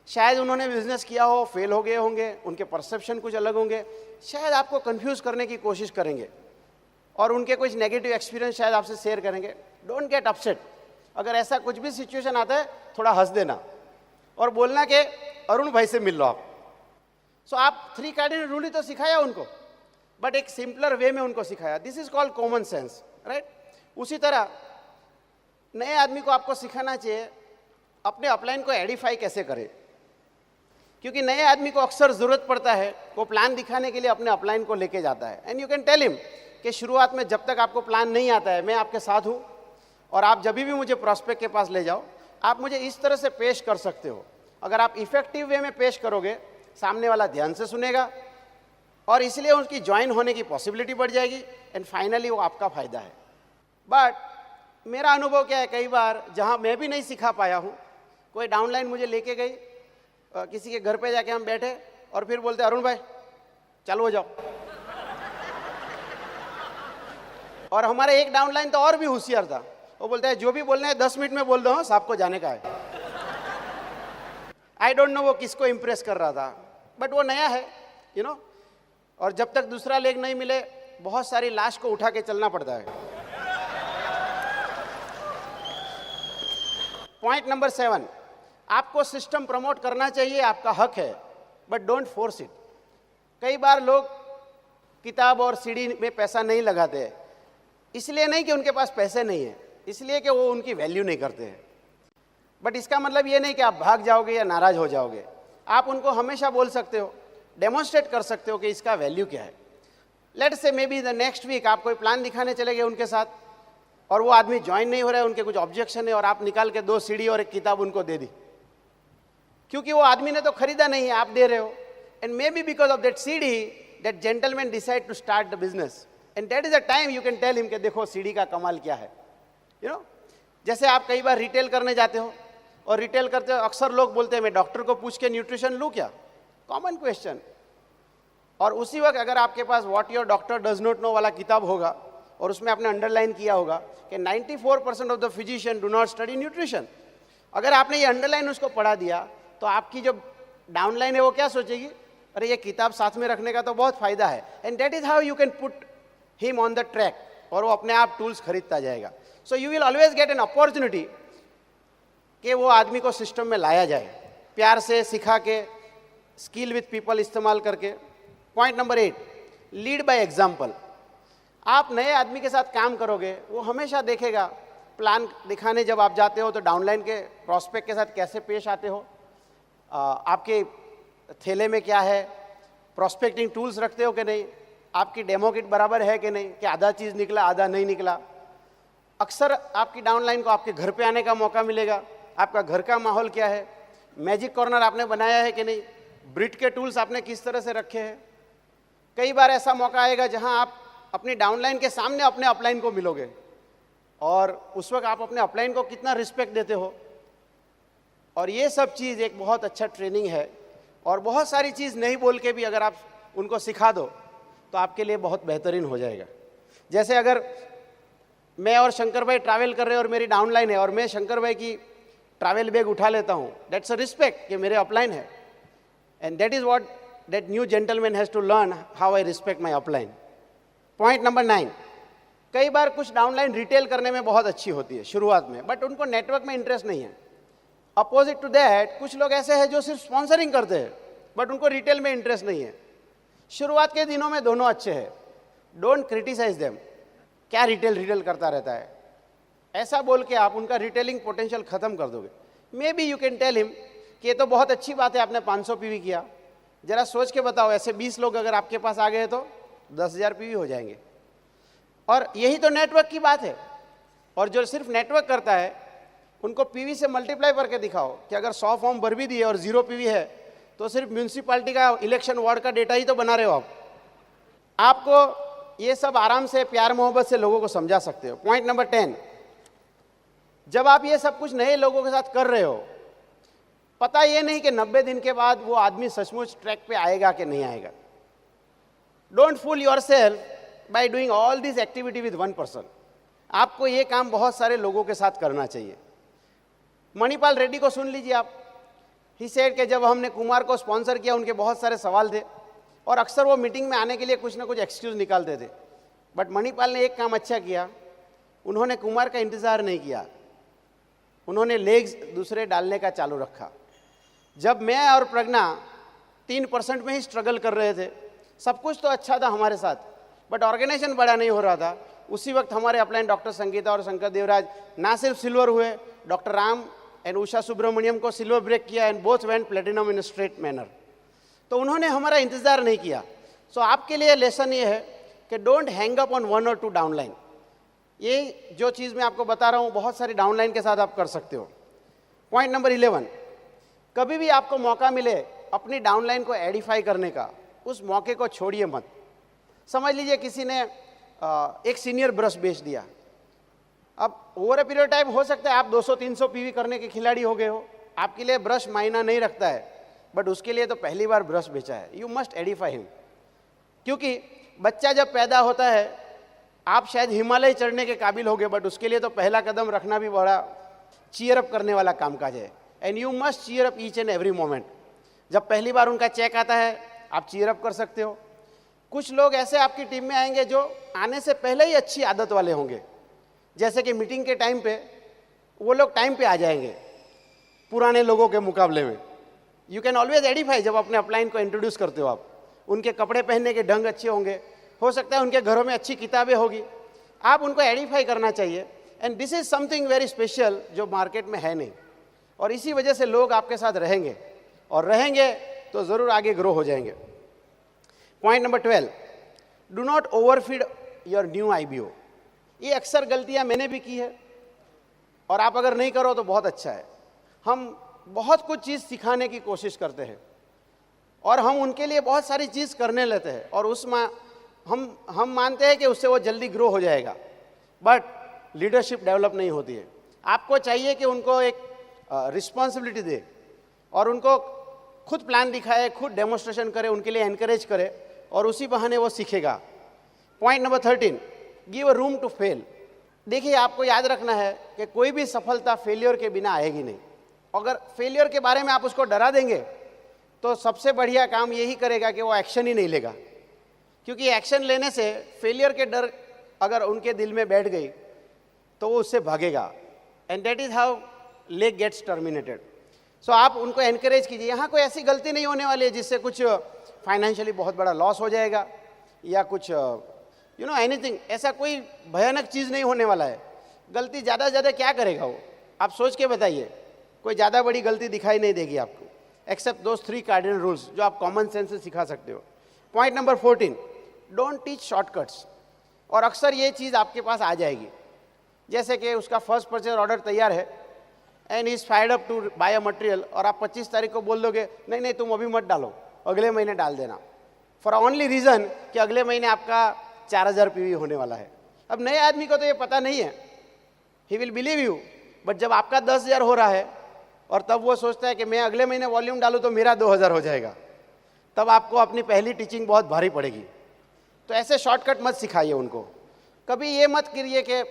शायद उन्होंने बिजनेस किया हो, फेल हो गए होंगे, उनके परसेप्शन कुछ अलग होंगे, शायद आपको कंफ्यूज करने की कोशिश करेंगे और उनके कुछ नेगेटिव एक्सपीरियंस शायद आपसे शेयर करेंगे। Don't get upset. अगर ऐसा कुछ भी सिचुएशन आता है, थोड़ा हंस देना और बोलना कि अरुण भाई से मिल लो आप। सो आप 3 कार्डिनल रूल ही तो सिखाया उनको, बट एक सिंपलर वे में उनको सिखाया। This is called common sense, right? उसी तरह नए आदमी को आपको सिखाना चाहिए अपने अपलाइन को एडिफाई कैसे करे, क्योंकि नए आदमी को अक्सर ज़रूरत पड़ता है, वो प्लान दिखाने के लिए अपने अपलाइन को लेके जाता है। And you can tell him कि शुरुआत में जब तक आपको प्लान नहीं आता है, मैं आपके साथ हूँ और आप जब भी मुझे प्रॉस्पेक्ट के पास ले जाओ, आप मुझे इस तरह से पेश कर सकते हो। अगर आप इफेक्टिव वे में पेश करोगे, सामने वाला ध्यान से सुनेगा और इसलिए उसकी ज्वाइन होने की पॉसिबिलिटी बढ़ जाएगी एंड फाइनली वो आपका फ़ायदा है। बट मेरा अनुभव क्या है, कई बार जहाँ मैं भी नहीं सिखा पाया हूँ, कोई डाउनलाइन मुझे लेके गई, किसी के घर पे जाके हम बैठे और फिर बोलते अरुण भाई चालू हो जाओ। और हमारे एक डाउनलाइन तो और भी होशियार था, वो बोलता है जो भी बोलना है 10 मिनट में बोल दो, साहब को जाने का है। आई डोंट नो वो किसको इम्प्रेस कर रहा था, बट वो नया है, यू नो। और जब तक दूसरा लेग नहीं मिले, बहुत सारी लाश को उठा के चलना पड़ता है। पॉइंट नंबर 7, आपको सिस्टम प्रमोट करना चाहिए, आपका हक है, बट डोंट फोर्स इट। कई बार लोग किताब और सीडी में पैसा नहीं लगाते हैं, इसलिए नहीं कि उनके पास पैसे नहीं है, इसलिए कि वो उनकी वैल्यू नहीं करते हैं। बट इसका मतलब ये नहीं कि आप भाग जाओगे या नाराज हो जाओगे। आप उनको हमेशा बोल सकते हो, डेमोन्स्ट्रेट कर सकते हो कि इसका वैल्यू क्या है। Let's say maybe the next week आप कोई प्लान दिखाने चले गए उनके साथ और वो आदमी ज्वाइन नहीं हो रहा है, उनके कुछ ऑब्जेक्शन है और आप निकाल के 2 सीडी और एक किताब उनको दे दी, क्योंकि वो आदमी ने तो खरीदा नहीं है, आप दे रहे हो। And maybe because of that CD that gentleman decide to start the business and that is a time you can tell him कि देखो सीडी का कमाल क्या है, यू नो। जैसे आप कई बार रिटेल करने जाते हो और रिटेल करते हो, अक्सर लोग बोलते हैं मैं डॉक्टर को पूछ के न्यूट्रिशन लूँ क्या, कॉमन क्वेश्चन। और उसी वक्त अगर आपके पास what your doctor does not know वाला किताब होगा और उसमें आपने अंडरलाइन किया होगा कि 94% of the physician do not study nutrition, अगर आपने ये अंडरलाइन उसको पढ़ा दिया तो आपकी जो डाउनलाइन है वो क्या सोचेगी, अरे ये किताब साथ में रखने का तो बहुत फायदा है। And that is how you can put him on the track, और वो अपने आप टूल्स खरीदता जाएगा। So you will always get an opportunity कि वो आदमी को सिस्टम में लाया जाए, प्यार से सिखा के स्किल विथ पीपल इस्तेमाल करके। Point number 8, lead by example. आप नए आदमी के साथ काम करोगे, वो हमेशा देखेगा, प्लान दिखाने जब आप जाते हो तो डाउनलाइन के प्रॉस्पेक्ट के साथ कैसे पेश आते हो, आपके थैले में क्या है, प्रॉस्पेक्टिंग टूल्स रखते हो कि नहीं, आपकी डेमो किट बराबर है कि नहीं, कि आधा चीज़ निकला आधा नहीं निकला। अक्सर आपकी डाउनलाइन को आपके घर पे आने का मौका मिलेगा, आपका घर का माहौल क्या है, मैजिक कॉर्नर आपने बनाया है कि नहीं, ब्रिट के टूल्स आपने किस तरह से रखे हैं। कई बार ऐसा मौका आएगा जहां आप अपनी डाउनलाइन के सामने अपने अपलाइन को मिलोगे और उस वक्त आप अपने अपलाइन को कितना रिस्पेक्ट देते हो। और ये सब चीज़ एक बहुत अच्छा ट्रेनिंग है और बहुत सारी चीज़ नहीं बोल के भी अगर आप उनको सिखा दो तो आपके लिए बहुत बेहतरीन हो जाएगा। जैसे अगर मैं और शंकर भाई ट्रैवल कर रहे हैं और मेरी डाउनलाइन है और मैं शंकर भाई की ट्रैवल बैग उठा लेता हूँ, दैट्स अ रिस्पेक्ट कि मेरे अपलाइन है, and that is what that new gentleman has to learn how I respect my upline. Point number 9, कई बार कुछ डाउनलाइन रिटेल करने में बहुत अच्छी होती है शुरुआत में, बट उनको नेटवर्क में इंटरेस्ट नहीं है। अपोजिट टू दैट, कुछ लोग ऐसे हैं जो सिर्फ स्पॉन्सरिंग करते हैं बट उनको रिटेल में इंटरेस्ट नहीं है। शुरुआत के दिनों में दोनों अच्छे हैं, डोंट क्रिटिसाइज देम, क्या रिटेल करता रहता है, ऐसा बोल के आप उनका रिटेलिंग पोटेंशियल खत्म कर दोगे। Maybe you can tell him कि ये तो बहुत अच्छी बात है आपने 500 पीवी किया, जरा सोच के बताओ ऐसे 20 लोग अगर आपके पास आ गए तो 10,000 पीवी हो जाएंगे। और यही तो नेटवर्क की बात है। और जो सिर्फ नेटवर्क करता है उनको पीवी से मल्टीप्लाई करके दिखाओ कि अगर 100 फॉर्म भर भी दिए और 0 पीवी है तो सिर्फ म्यूनसिपालिटी का इलेक्शन वार्ड का डेटा ही तो बना रहे हो आप। आपको ये सब आराम से प्यार मोहब्बत से लोगों को समझा सकते हो। पॉइंट नंबर 10, जब आप ये सब कुछ नए लोगों के साथ कर रहे हो, पता ये नहीं कि 90 दिन के बाद वो आदमी सचमुच ट्रैक पे आएगा कि नहीं आएगा। Don't fool yourself by doing all this activity with one person. आपको ये काम बहुत सारे लोगों के साथ करना चाहिए। मणिपाल रेड्डी को सुन लीजिए आप। ही सेड कि जब हमने कुमार को स्पॉन्सर किया उनके बहुत सारे सवाल थे और अक्सर वो मीटिंग में आने के लिए कुछ ना कुछ एक्सक्यूज निकालते थे, बट मणिपाल ने एक काम अच्छा किया, उन्होंने कुमार का इंतज़ार नहीं किया, उन्होंने लेग्स दूसरे डालने का चालू रखा। जब मैं और प्रज्ञा 3% में ही स्ट्रगल कर रहे थे, सब कुछ तो अच्छा था हमारे साथ बट ऑर्गेनाइजेशन बड़ा नहीं हो रहा था, उसी वक्त हमारे अपलाइन डॉक्टर संगीता और शंकर देवराज ना सिर्फ सिल्वर हुए, डॉक्टर राम एंड उषा सुब्रमण्यम को सिल्वर ब्रेक किया and both went platinum in straight manner. तो उन्होंने हमारा इंतज़ार नहीं किया। सो आपके लिए लेसन ये है कि डोंट हैंग अप ऑन 1 और 2 डाउनलाइन। ये जो चीज़ मैं आपको बता रहा हूँ बहुत सारी डाउनलाइन के साथ आप कर सकते हो। पॉइंट नंबर 11, कभी भी आपको मौका मिले अपनी डाउनलाइन को एडिफाई करने का, उस मौके को छोड़िए मत। समझ लीजिए किसी ने एक सीनियर ब्रश बेच दिया, अब ओवर ए पीरियड टाइम हो सकता है आप 200-300 पीवी करने के खिलाड़ी हो गए हो, आपके लिए ब्रश मायना नहीं रखता है, बट उसके लिए तो पहली बार ब्रश बेचा है। यू मस्ट एडिफाई हिम, क्योंकि बच्चा जब पैदा होता है आप शायद हिमालय चढ़ने के काबिल हो गए, बट उसके लिए तो पहला कदम रखना भी बड़ा चीयर अप करने वाला कामकाज है। And you must cheer up each and every moment. जब पहली बार उनका चेक आता है आप चीयर अप कर सकते हो। कुछ लोग ऐसे आपकी टीम में आएंगे जो आने से पहले ही अच्छी आदत वाले होंगे, जैसे कि मीटिंग के टाइम पे वो लोग टाइम पे आ जाएंगे पुराने लोगों के मुकाबले में। यू कैन ऑलवेज एडिफाई जब अपने अपलाइन को इंट्रोड्यूस करते हो आप। उनके कपड़े पहनने के ढंग अच्छे होंगे, हो सकता है उनके घरों में अच्छी किताबें होगी, आप उनको एडिफाई करना चाहिए। And this is something very special जो मार्केट में है नहीं, और इसी वजह से लोग आपके साथ रहेंगे, और रहेंगे तो ज़रूर आगे ग्रो हो जाएंगे। Point number 12, do not overfeed your new IBO। ये अक्सर गलतियां मैंने भी की है, और आप अगर नहीं करो तो बहुत अच्छा है। हम बहुत कुछ चीज़ सिखाने की कोशिश करते हैं और हम उनके लिए बहुत सारी चीज़ करने लेते हैं, और हम मानते हैं कि उससे वो जल्दी ग्रो हो जाएगा, बट लीडरशिप डेवलप नहीं होती है। आपको चाहिए कि उनको एक रिस्पॉन्सिबिलिटी दे और उनको खुद प्लान दिखाए, खुद डेमोन्स्ट्रेशन करे, उनके लिए एनकरेज करे, और उसी बहाने वो सीखेगा। Point number 13, give a room to fail. देखिए आपको याद रखना है कि कोई भी सफलता फेलियर के बिना आएगी नहीं। अगर फेलियर के बारे में आप उसको डरा देंगे तो सबसे बढ़िया काम यही करेगा कि वो एक्शन ही नहीं लेगा, क्योंकि एक्शन लेने से फेलियर के डर अगर उनके दिल में बैठ गई तो वो उससे भागेगा, and that is how leg gets terminated. So आप उनको एनकरेज कीजिए, यहाँ कोई ऐसी गलती नहीं होने वाली है जिससे कुछ फाइनेंशियली बहुत बड़ा लॉस हो जाएगा या कुछ एनीथिंग, ऐसा कोई भयानक चीज़ नहीं होने वाला है। गलती ज़्यादा से ज़्यादा क्या करेगा वो, आप सोच के बताइए, कोई ज़्यादा बड़ी गलती दिखाई नहीं देगी आपको, एक्सेप्ट दोज 3 कार्डिनल रूल्स जो आप कॉमन सेंस से सिखा सकते हो। Point number 14, don't teach shortcuts. और अक्सर ये चीज़ आपके पास आ जाएगी, जैसे कि उसका फर्स्ट परचेज ऑर्डर तैयार है and is fired up to buy a material, और आप 25 तारीख को बोल दोगे नहीं नहीं तुम अभी मत डालो, अगले महीने डाल देना, फॉर ओनली रीज़न कि अगले महीने आपका 4000 PV होने वाला है। अब नए आदमी को तो ये पता नहीं है, he will believe you, but जब आपका 10,000 हो रहा है और तब वो सोचता है कि मैं अगले महीने वॉल्यूम डालूँ तो मेरा 2000 हो जाएगा, तब आपको अपनी पहली टीचिंग बहुत भारी पड़ेगी। तो ऐसे शॉर्टकट मत सिखाइए उनको, कभी ये मत करिए कि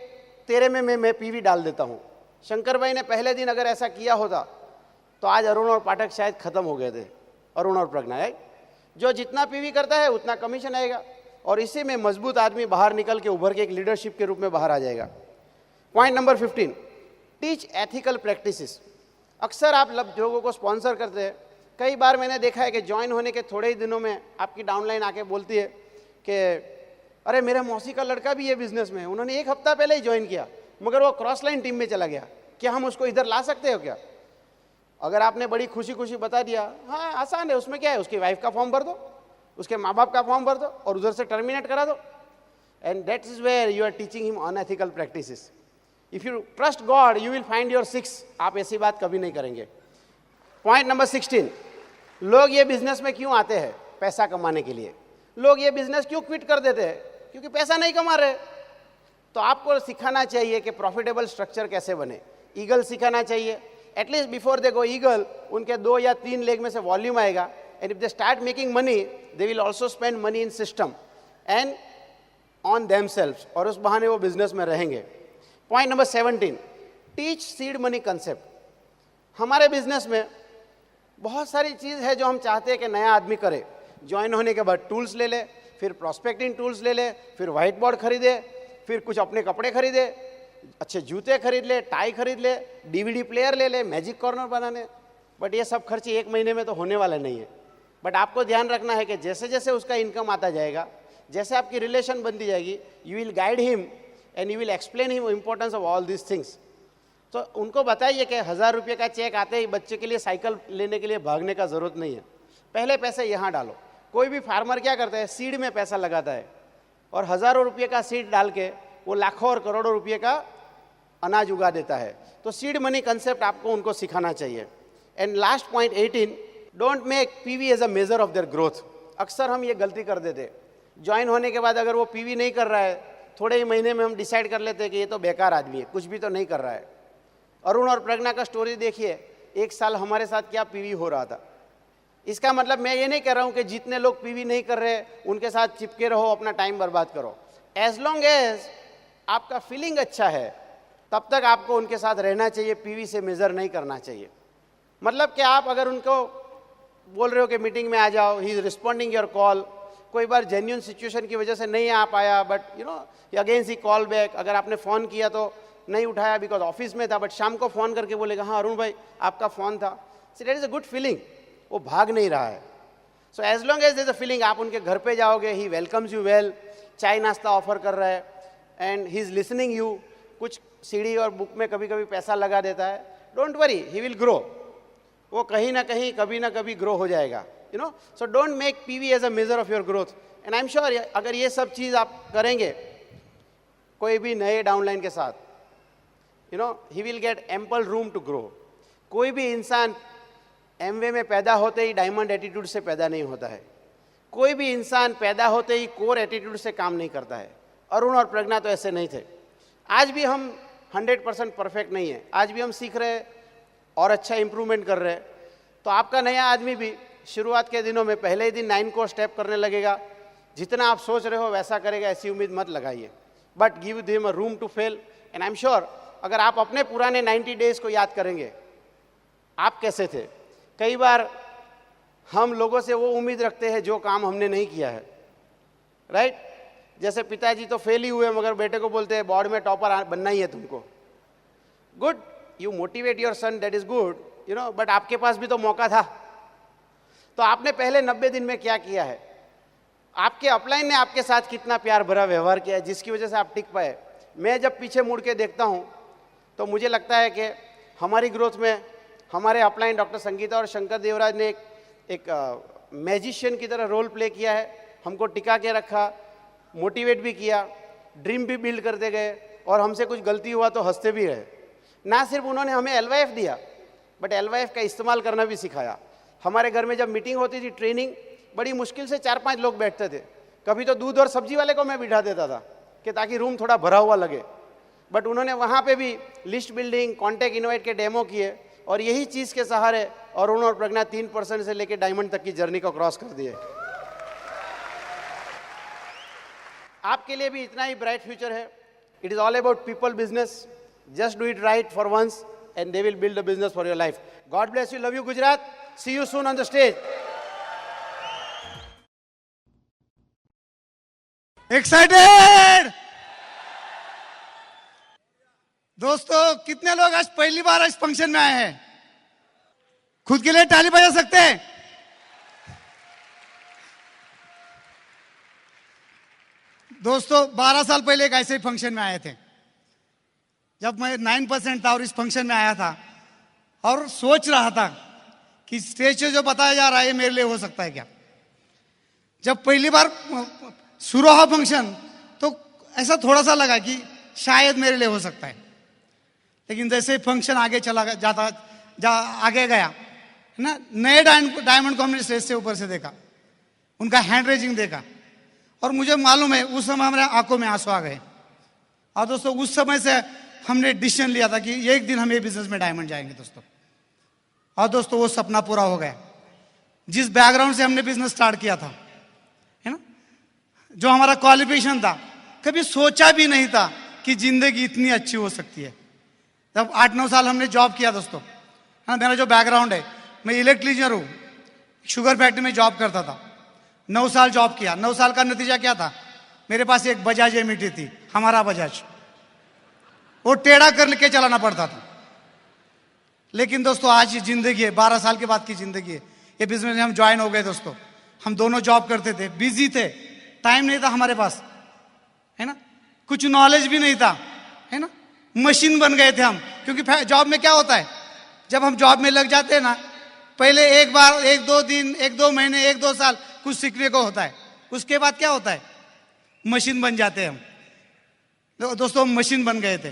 तेरे में मैं PV डाल देता हूँ। शंकर भाई ने पहले दिन अगर ऐसा किया होता तो आज अरुण और पाठक शायद खत्म हो गए थे, अरुण और प्रज्ञा है। जो जितना PV करता है उतना कमीशन आएगा और इसी में मजबूत आदमी बाहर निकल के उभर के एक लीडरशिप के रूप में बाहर आ जाएगा। Point number 15, teach ethical practices. अक्सर आप लोगों को स्पॉन्सर करते हैं, कई बार मैंने देखा है कि ज्वाइन होने के थोड़े ही दिनों में आपकी डाउनलाइन आके बोलती है कि अरे मेरे मौसी का लड़का भी ये बिजनेस में है, उन्होंने 1 हफ्ता पहले ही ज्वाइन किया मगर वो क्रॉस लाइन टीम में चला गया, क्या हम उसको इधर ला सकते हो क्या? अगर आपने बड़ी खुशी खुशी बता दिया हाँ आसान है, उसमें क्या है, उसकी वाइफ का फॉर्म भर दो, उसके माँ बाप का फॉर्म भर दो और उधर से टर्मिनेट करा दो, and that is where you are teaching him unethical practices. If you trust God you will find your 6। आप ऐसी बात कभी नहीं करेंगे। पॉइंट नंबर 16, लोग ये बिजनेस में क्यों आते हैं? पैसा कमाने के लिए। लोग ये बिजनेस क्यों क्विट कर देते हैं? क्योंकि पैसा नहीं कमा रहे। तो आपको सिखाना चाहिए कि प्रॉफिटेबल स्ट्रक्चर कैसे बने। ईगल सिखाना चाहिए, at least before they go eagle उनके 2 या 3 लेग में से वॉल्यूम आएगा, and if they start making money they will also spend money in system and on themselves, और उस बहाने वो बिजनेस में रहेंगे। Point number 17, teach seed money concept. हमारे बिजनेस में बहुत सारी चीज़ है जो हम चाहते हैं कि नया आदमी करे। ज्वाइन होने के बाद टूल्स ले ले, फिर प्रॉस्पेक्टिंग टूल्स ले ले, फिर व्हाइट बोर्ड खरीदे, फिर कुछ अपने कपड़े खरीदे, अच्छे जूते खरीद ले, टाई खरीद ले, DVD प्लेयर ले ले, मैजिक कॉर्नर बनाने। बट ये सब खर्चे 1 महीने में तो होने वाला नहीं है। बट आपको ध्यान रखना है कि जैसे जैसे उसका इनकम आता जाएगा, जैसे आपकी रिलेशन बनती जाएगी, you will guide him and you will explain him importance of all this things. तो उनको बताइए कि 1000 रुपये का चेक आते ही बच्चे के लिए साइकिल लेने के लिए भागने का ज़रूरत नहीं है, पहले पैसे यहाँ डालो। कोई भी फार्मर क्या करता है, सीड में पैसा लगाता है और हज़ारों रुपये का सीड डाल के वो लाखों और करोड़ों रुपये का अनाज उगा देता है। तो सीड मनी कंसेप्ट आपको उनको सिखाना चाहिए। And last point 18, don't make PV as a measure of their growth. अक्सर हम ये गलती कर देते, ज्वाइन होने के बाद अगर वो PV नहीं कर रहा है, थोड़े ही महीने में हम डिसाइड कर लेते हैं कि ये तो बेकार आदमी है, कुछ भी तो नहीं कर रहा है। अरुण और प्रज्ञा का स्टोरी देखिए, 1 साल हमारे साथ क्या PV हो रहा था। इसका मतलब मैं ये नहीं कह रहा हूँ कि जितने लोग PV नहीं कर रहे उनके साथ चिपके रहो, अपना टाइम बर्बाद करो। एज लॉन्ग एज आपका फीलिंग अच्छा है तब तक आपको उनके साथ रहना चाहिए, PV से मेज़र नहीं करना चाहिए। मतलब कि आप अगर उनको बोल रहे हो कि मीटिंग में आ जाओ, he is responding your call, कोई बार जेन्युइन सिचुएशन की वजह से नहीं आ पाया, but against he call back. अगर आपने फ़ोन किया तो नहीं उठाया बिकॉज ऑफिस में था, बट शाम को फ़ोन करके बोलेगा हाँ अरुण भाई आपका फ़ोन था। So that is a good feeling, वो भाग नहीं रहा है। So as long as there is a feeling, आप उनके घर पे जाओगे, ही वेलकम्स यू वेल, चाय नाश्ता ऑफर कर रहा है and he is listening you, कुछ सीढ़ी और बुक में कभी कभी पैसा लगा देता है, don't worry, he will grow. वो कहीं ना कहीं कभी ना कभी ग्रो हो जाएगा, so don't make PV as a measure of your growth. And I am sure अगर ये सब चीज़ आप करेंगे कोई भी नए डाउनलाइन के साथ, he will get ample room to grow. कोई भी इंसान एमवे में पैदा होते ही डायमंड एटीट्यूड से पैदा नहीं होता है। कोई भी इंसान पैदा होते ही कोर एटीट्यूड से काम नहीं करता है। अरुण और प्रज्ञा तो ऐसे नहीं थे। आज भी हम 100% परफेक्ट नहीं है, आज भी हम सीख रहे हैं और अच्छा इंप्रूवमेंट कर रहे हैं। तो आपका नया आदमी भी शुरुआत के दिनों में पहले ही दिन 9 को स्टेप करने लगेगा, जितना आप सोच रहे हो वैसा करेगा, ऐसी उम्मीद मत लगाइए, but give them a room to fail. And I am sure अगर आप अपने पुराने 90 डेज को याद करेंगे, आप कैसे थे। कई बार हम लोगों से वो उम्मीद रखते हैं जो काम हमने नहीं किया है, राइट। जैसे पिताजी तो फेल ही हुए मगर बेटे को बोलते हैं बोर्ड में टॉपर बनना ही है तुमको। Good, you motivate your son, that is good. But आपके पास भी तो मौका था। तो आपने पहले 90 दिन में क्या किया है? आपके अपलाइन ने आपके साथ कितना प्यार भरा व्यवहार किया है जिसकी वजह से आप टिक पाए? मैं जब पीछे मुड़ के देखता हूँ तो मुझे लगता है कि हमारी ग्रोथ में हमारे अपलाइन डॉक्टर संगीता और शंकर देवराज ने एक मैजिशियन की तरह रोल प्ले किया है। हमको टिका के रखा, मोटिवेट भी किया, ड्रीम भी बिल्ड करते गए, और हमसे कुछ गलती हुआ तो हंसते भी रहे। ना सिर्फ उन्होंने हमें LYF दिया, बट LYF का इस्तेमाल करना भी सिखाया। हमारे घर में जब मीटिंग होती थी, ट्रेनिंग, बड़ी मुश्किल से 4-5 लोग बैठते थे। कभी तो दूध और सब्जी वाले को मैं बिठा देता था कि ताकि रूम थोड़ा भरा हुआ लगे, बट उन्होंने वहाँ पे भी लिस्ट बिल्डिंग, कॉन्टैक्ट इनवाइट के डेमो किए, और यही चीज़ के सहारे अरुण और प्रज्ञा 3% से लेकर डायमंड तक की जर्नी को क्रॉस कर दिए। आपके लिए भी इतना ही ब्राइट फ्यूचर है। It is all about people business. Just do it right for once and they will build a business for your life. God bless you, love you Gujarat, see you soon on the stage. Excited दोस्तों, कितने लोग आज पहली बार इस function में आए हैं? खुद के लिए ताली बजा सकते हैं? दोस्तों 12 साल पहले एक ऐसे ही फंक्शन में आए थे, जब मैं 9% था और इस फंक्शन में आया था और सोच रहा था कि स्टेज पे जो बताया जा रहा है ये मेरे लिए हो सकता है क्या। जब पहली बार शुरू हुआ फंक्शन तो ऐसा थोड़ा सा लगा कि शायद मेरे लिए हो सकता है, लेकिन जैसे ही फंक्शन आगे चला आगे गया है ना, नए डायमंड को हमने स्टेज से ऊपर से देखा, उनका हैंड रेजिंग देखा, और मुझे मालूम है उस समय हमारे आंखों में आंसू आ गए। और दोस्तों उस समय से हमने डिसीजन लिया था कि एक दिन हम ये बिजनेस में डायमंड जाएंगे दोस्तों। और दोस्तों वो सपना पूरा हो गया। जिस बैकग्राउंड से हमने बिजनेस स्टार्ट किया था, है ना, जो हमारा क्वालिफिकेशन था, कभी सोचा भी नहीं था कि जिंदगी इतनी अच्छी हो सकती है। जब 8-9 साल हमने जॉब किया दोस्तों, हाँ, मेरा जो बैकग्राउंड है, मैं इलेक्ट्रीशियन हूँ, शुगर फैक्ट्री में जॉब करता था। 9 साल जॉब किया। 9 साल का नतीजा क्या था? मेरे पास एक बजाज एमिटी थी, हमारा बजाज, वो टेढ़ा कर के चलाना पड़ता था। लेकिन दोस्तों आज ये जिंदगी है, 12 साल के बाद की जिंदगी है। ये बिजनेस में हम ज्वाइन हो गए दोस्तों। हम दोनों जॉब करते थे, बिजी थे, टाइम नहीं था हमारे पास, है ना, कुछ नॉलेज भी नहीं था, है ना, मशीन बन गए थे हम। क्योंकि जॉब में क्या होता है, जब हम जॉब में लग जाते हैं ना, पहले एक बार 1-2 दिन, 1-2 महीने, 1-2 साल कुछ सीखने को होता है, उसके बाद क्या होता है, मशीन बन जाते हैं हम। दोस्तों हम मशीन बन गए थे।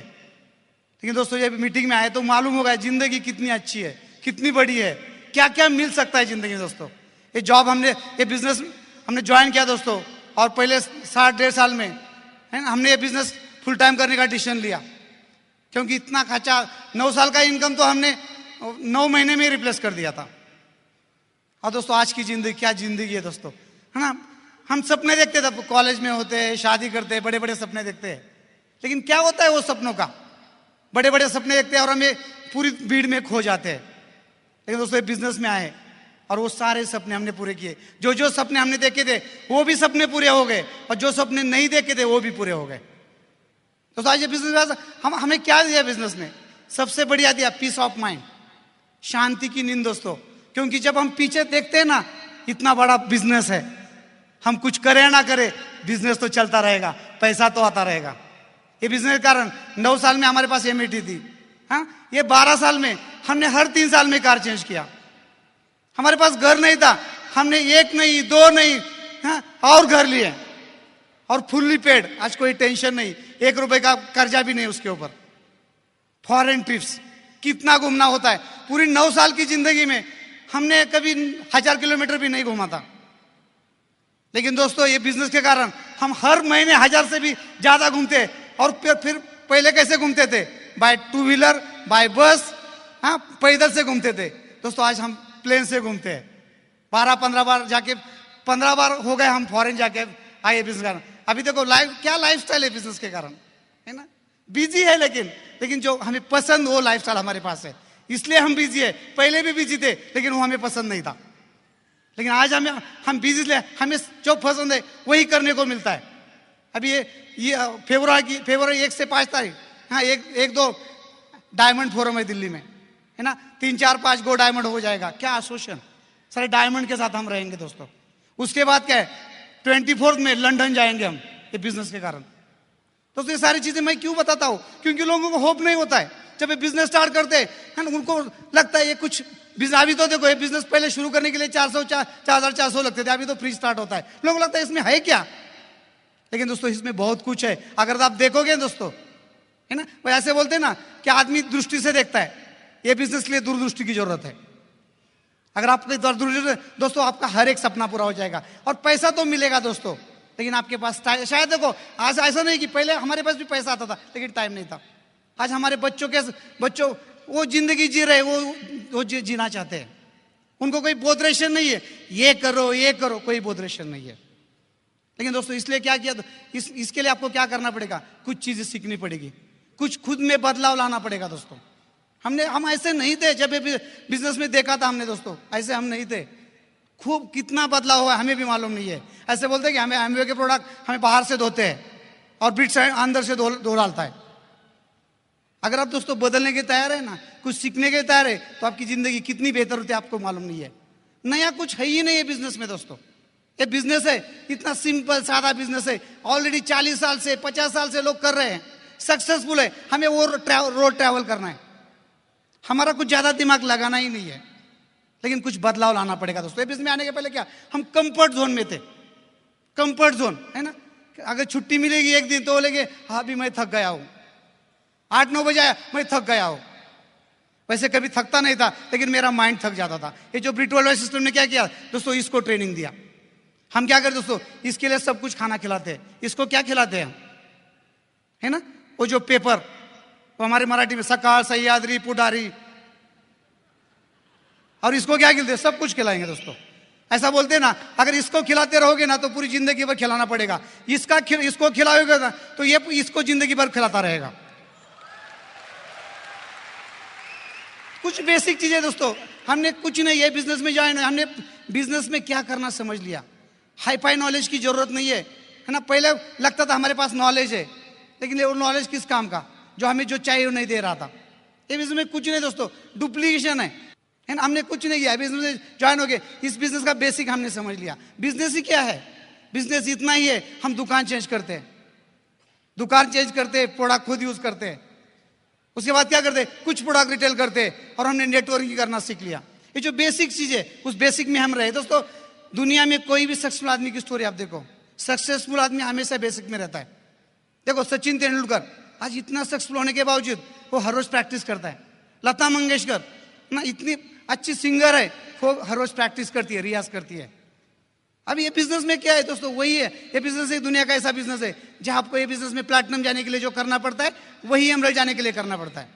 लेकिन दोस्तों ये मीटिंग में आए तो मालूम हो गया जिंदगी कितनी अच्छी है, कितनी बड़ी है, क्या क्या मिल सकता है जिंदगी में। दोस्तों ये जॉब हमने, ये बिजनेस हमने ज्वाइन किया दोस्तों, और पहले 7-1.5 साल में, है ना, हमने ये बिजनेस फुल टाइम करने का डिसीजन लिया। क्योंकि इतना खर्चा, 9 साल का इनकम तो हमने 9 महीने में रिप्लेस कर दिया था। और दोस्तों आज की जिंदगी क्या जिंदगी है दोस्तों, है ना। हम सपने देखते थे, कॉलेज में होते हैं, शादी करते हैं, बड़े बड़े सपने देखते हैं, लेकिन क्या होता है वो सपनों का, बड़े बड़े सपने देखते हैं और हमें पूरी भीड़ में खो जाते हैं। लेकिन दोस्तों बिजनेस में आए और वो सारे सपने हमने पूरे किए। जो जो सपने हमने देखे थे वो भी सपने पूरे हो गए, और जो सपने नहीं देखे थे वो भी पूरे हो गए। दोस्तों आज ये बिजनेस हमें क्या दिया बिजनेस ने? सबसे बढ़िया दिया पीस ऑफ माइंड, शांति की नींद दोस्तों। क्योंकि जब हम पीछे देखते हैं ना, इतना बड़ा बिजनेस है, हम कुछ करें ना करें, बिजनेस तो चलता रहेगा, पैसा तो आता रहेगा। ये बिजनेस के कारण 9 साल में हमारे पास एमिटी थी, हाँ, ये 12 साल में हमने हर 3 साल में कार चेंज किया। हमारे पास घर नहीं था, हमने 1 नहीं 2 नहीं, हाँ, और घर लिए, और फुल्ली पेड। आज कोई टेंशन नहीं, 1 रुपए का कर्जा भी नहीं उसके ऊपर। फॉरेन ट्रिप्स, कितना घूमना होता है। पूरी 9 साल की जिंदगी में हमने कभी 1000 किलोमीटर भी नहीं घूमा था। लेकिन दोस्तों ये बिजनेस के कारण हम हर महीने 1000 से भी ज्यादा घूमते हैं। और फिर पहले कैसे घूमते थे? बाय 2 व्हीलर, बाय बस, हाँ, पैदल से घूमते थे। दोस्तों आज हम प्लेन से घूमते हैं। 12-15 बार जाके, 15 बार हो गए हम फॉरेन जाके आए बिजनेस कारण। अभी देखो क्या लाइफस्टाइल है बिजनेस के कारण, है ना। बिजी है लेकिन जो हमें पसंद वो लाइफस्टाइल हमारे पास है, इसलिए हम बिजी है। पहले भी बिजी थे लेकिन वो हमें पसंद नहीं था। लेकिन आज हम बिजी इसलिए हमें जो पसंद है वही करने को मिलता है। अभी ये फरवरी 1 से 5 तारीख, हाँ, 1-2 डायमंड फोरम है दिल्ली में, है ना, 3 4 5 गो डायमंड हो जाएगा, क्या आश्वासन, सारे डायमंड के साथ हम रहेंगे दोस्तों। उसके बाद क्या है, 24 में लंदन जाएंगे हम, ये बिजनेस के कारण। दोस्तों ये सारी चीजें मैं क्यों बताता हूं, क्योंकि लोगों को होप नहीं होता है जब ये बिजनेस स्टार्ट करते हैं ना, उनको लगता है ये कुछ अभी तो देखो, ये बिजनेस पहले शुरू करने के लिए 4,400 लगते थे, अभी तो फ्री स्टार्ट होता है, लोगों को लगता है इसमें है क्या, लेकिन दोस्तों इसमें बहुत कुछ है। अगर आप देखोगे दोस्तों, है ना, वो ऐसे बोलते हैं ना कि आदमी दृष्टि से देखता है, ये बिजनेस के लिए दूरदृष्टि की जरूरत है। अगर आपके दूरदृष्टि दोस्तों, आपका हर एक सपना पूरा हो जाएगा और पैसा तो मिलेगा दोस्तों, लेकिन आपके पास शायद देखो, आज ऐसा नहीं कि पहले हमारे पास भी पैसा आता था लेकिन टाइम नहीं था। आज हमारे बच्चों वो जिंदगी जी रहे, वो जीना चाहते हैं, उनको कोई बोधरेशन नहीं है, ये करो, कोई बोधरेशन नहीं है। लेकिन दोस्तों इसलिए क्या किया, इसके लिए आपको क्या करना पड़ेगा, कुछ चीजें सीखनी पड़ेगी, कुछ खुद में बदलाव लाना पड़ेगा दोस्तों। हम ऐसे नहीं थे, जब ये बिजनेस में देखा था हमने दोस्तों, ऐसे हम नहीं थे। खूब कितना बदलाव हुआ हमें भी मालूम नहीं है। ऐसे बोलते हैं कि हमें एमवे के प्रोडक्ट हमें बाहर से धोते हैं और ब्रिट अंदर से धो डालता है। अगर आप दोस्तों बदलने के तैयार है ना, कुछ सीखने के तैयार है, तो आपकी जिंदगी कितनी बेहतर होती है आपको मालूम नहीं है। नया कुछ है ही नहीं है बिजनेस में दोस्तों। ये बिजनेस है, इतना सिंपल सादा बिजनेस है, ऑलरेडी 40 साल से 50 साल से लोग कर रहे हैं, सक्सेसफुल है। हमें वो रोड ट्रैवल करना है, हमारा कुछ ज्यादा दिमाग लगाना ही नहीं है, लेकिन कुछ बदलाव लाना पड़ेगा दोस्तों। ये बिजनेस में आने के पहले क्या, हम कंफर्ट जोन में थे, कंफर्ट जोन है ना। अगर छुट्टी मिलेगी एक दिन तो बोलेंगे हाँ भी मैं थक गया हूं, 8-9 बजे आया मैं थक गया हूं। वैसे कभी थकता नहीं था, लेकिन मेरा माइंड थक जाता था। ये जो ब्रिट वर्ल्ड सिस्टम ने क्या किया दोस्तों, इसको ट्रेनिंग दिया। हम क्या करते दोस्तों, इसके लिए सब कुछ खाना खिलाते हैं। इसको क्या खिलाते हैं, है ना, वो जो पेपर, वो हमारे मराठी में सकाळ, सह्याद्री, पुढारी, और इसको क्या खिलाते हैं, सब कुछ खिलाएंगे दोस्तों। ऐसा बोलते हैं ना, अगर इसको खिलाते रहोगे ना तो पूरी जिंदगी भर खिलाना पड़ेगा। इसको खिलाओगे ना तो ये इसको जिंदगी भर खिलाता रहेगा। कुछ बेसिक चीजें दोस्तों, हमने कुछ नहीं, ये बिजनेस में ज्वाइन, हमने बिजनेस में क्या करना समझ लिया। हाई फाई नॉलेज की जरूरत नहीं है, है ना। पहले लगता था हमारे पास नॉलेज है, लेकिन वो नॉलेज किस काम का, जो हमें जो चाहिए वो नहीं दे रहा था। ये बिजनेस में कुछ नहीं दोस्तों, डुप्लीकेशन है ना। हमने कुछ नहीं किया, बिजनेस में ज्वाइन हो गए, इस बिजनेस का बेसिक हमने समझ लिया। बिजनेस ही क्या है, बिजनेस इतना ही है, हम दुकान चेंज करते हैं, प्रोडक्ट खुद यूज करते हैं, उसके बाद क्या करते, कुछ प्रोडक्ट रिटेल करते, और हमने नेटवर्किंग करना सीख लिया। ये जो बेसिक चीज है, उस बेसिक में हम रहे दोस्तों। दुनिया में कोई भी सक्सेसफुल आदमी की स्टोरी आप देखो, सक्सेसफुल आदमी हमेशा बेसिक में रहता है। देखो सचिन तेंदुलकर आज इतना सक्सेसफुल होने के बावजूद वो हर रोज प्रैक्टिस करता है। लता मंगेशकर ना, इतनी अच्छी सिंगर है, वो हर रोज प्रैक्टिस करती है, रियाज करती है। अब ये बिजनेस में क्या है दोस्तों, वही है। ये बिजनेस एक दुनिया का ऐसा बिजनेस है जहां आपको ये बिजनेस में प्लैटिनम जाने के लिए जो करना पड़ता है, वही एमराल्ड जाने के लिए करना पड़ता है,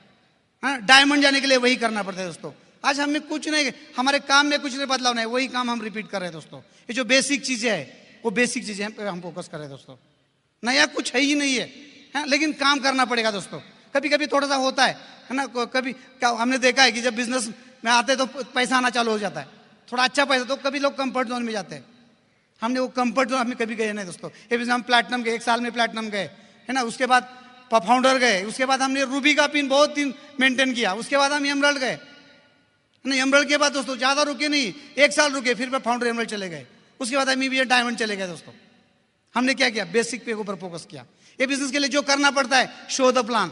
डायमंड जाने के लिए वही करना पड़ता है दोस्तों। आज हमें कुछ नहीं, हमारे काम में कुछ नहीं बदलाव नहीं, वही काम हम रिपीट कर रहे हैं दोस्तों। ये जो बेसिक चीजें है, वो बेसिक चीजें हम फोकस कर रहे हैं दोस्तों। नया कुछ है ही नहीं है, लेकिन काम करना पड़ेगा दोस्तों। कभी कभी थोड़ा सा होता है ना, कभी क्या हमने देखा है कि जब बिजनेस में आते तो पैसा आना चालू हो जाता है, थोड़ा अच्छा पैसा, तो कभी लोग कंफर्ट जोन में जाते हैं। हमने वो कंफर्ट जोन हमें कभी गए नहीं दोस्तों। ये बिजनेस हम प्लैटिनम गए, 1 साल में प्लैटिनम गए, है ना। उसके बाद फाउंडर गए, उसके बाद हमने रूबी का पिन बहुत दिन मेंटेन किया, उसके बाद हम एमराल्ड गए। नहीं, एमराल्ड के बाद दोस्तों ज्यादा रुके नहीं, 1 साल रुके, फिर फाउंडर एमराल्ड चले गए, उसके बाद हम भी डायमंड चले गए दोस्तों। हमने क्या किया, बेसिक पे ऊपर फोकस किया। ये बिजनेस के लिए जो करना पड़ता है, शो द प्लान,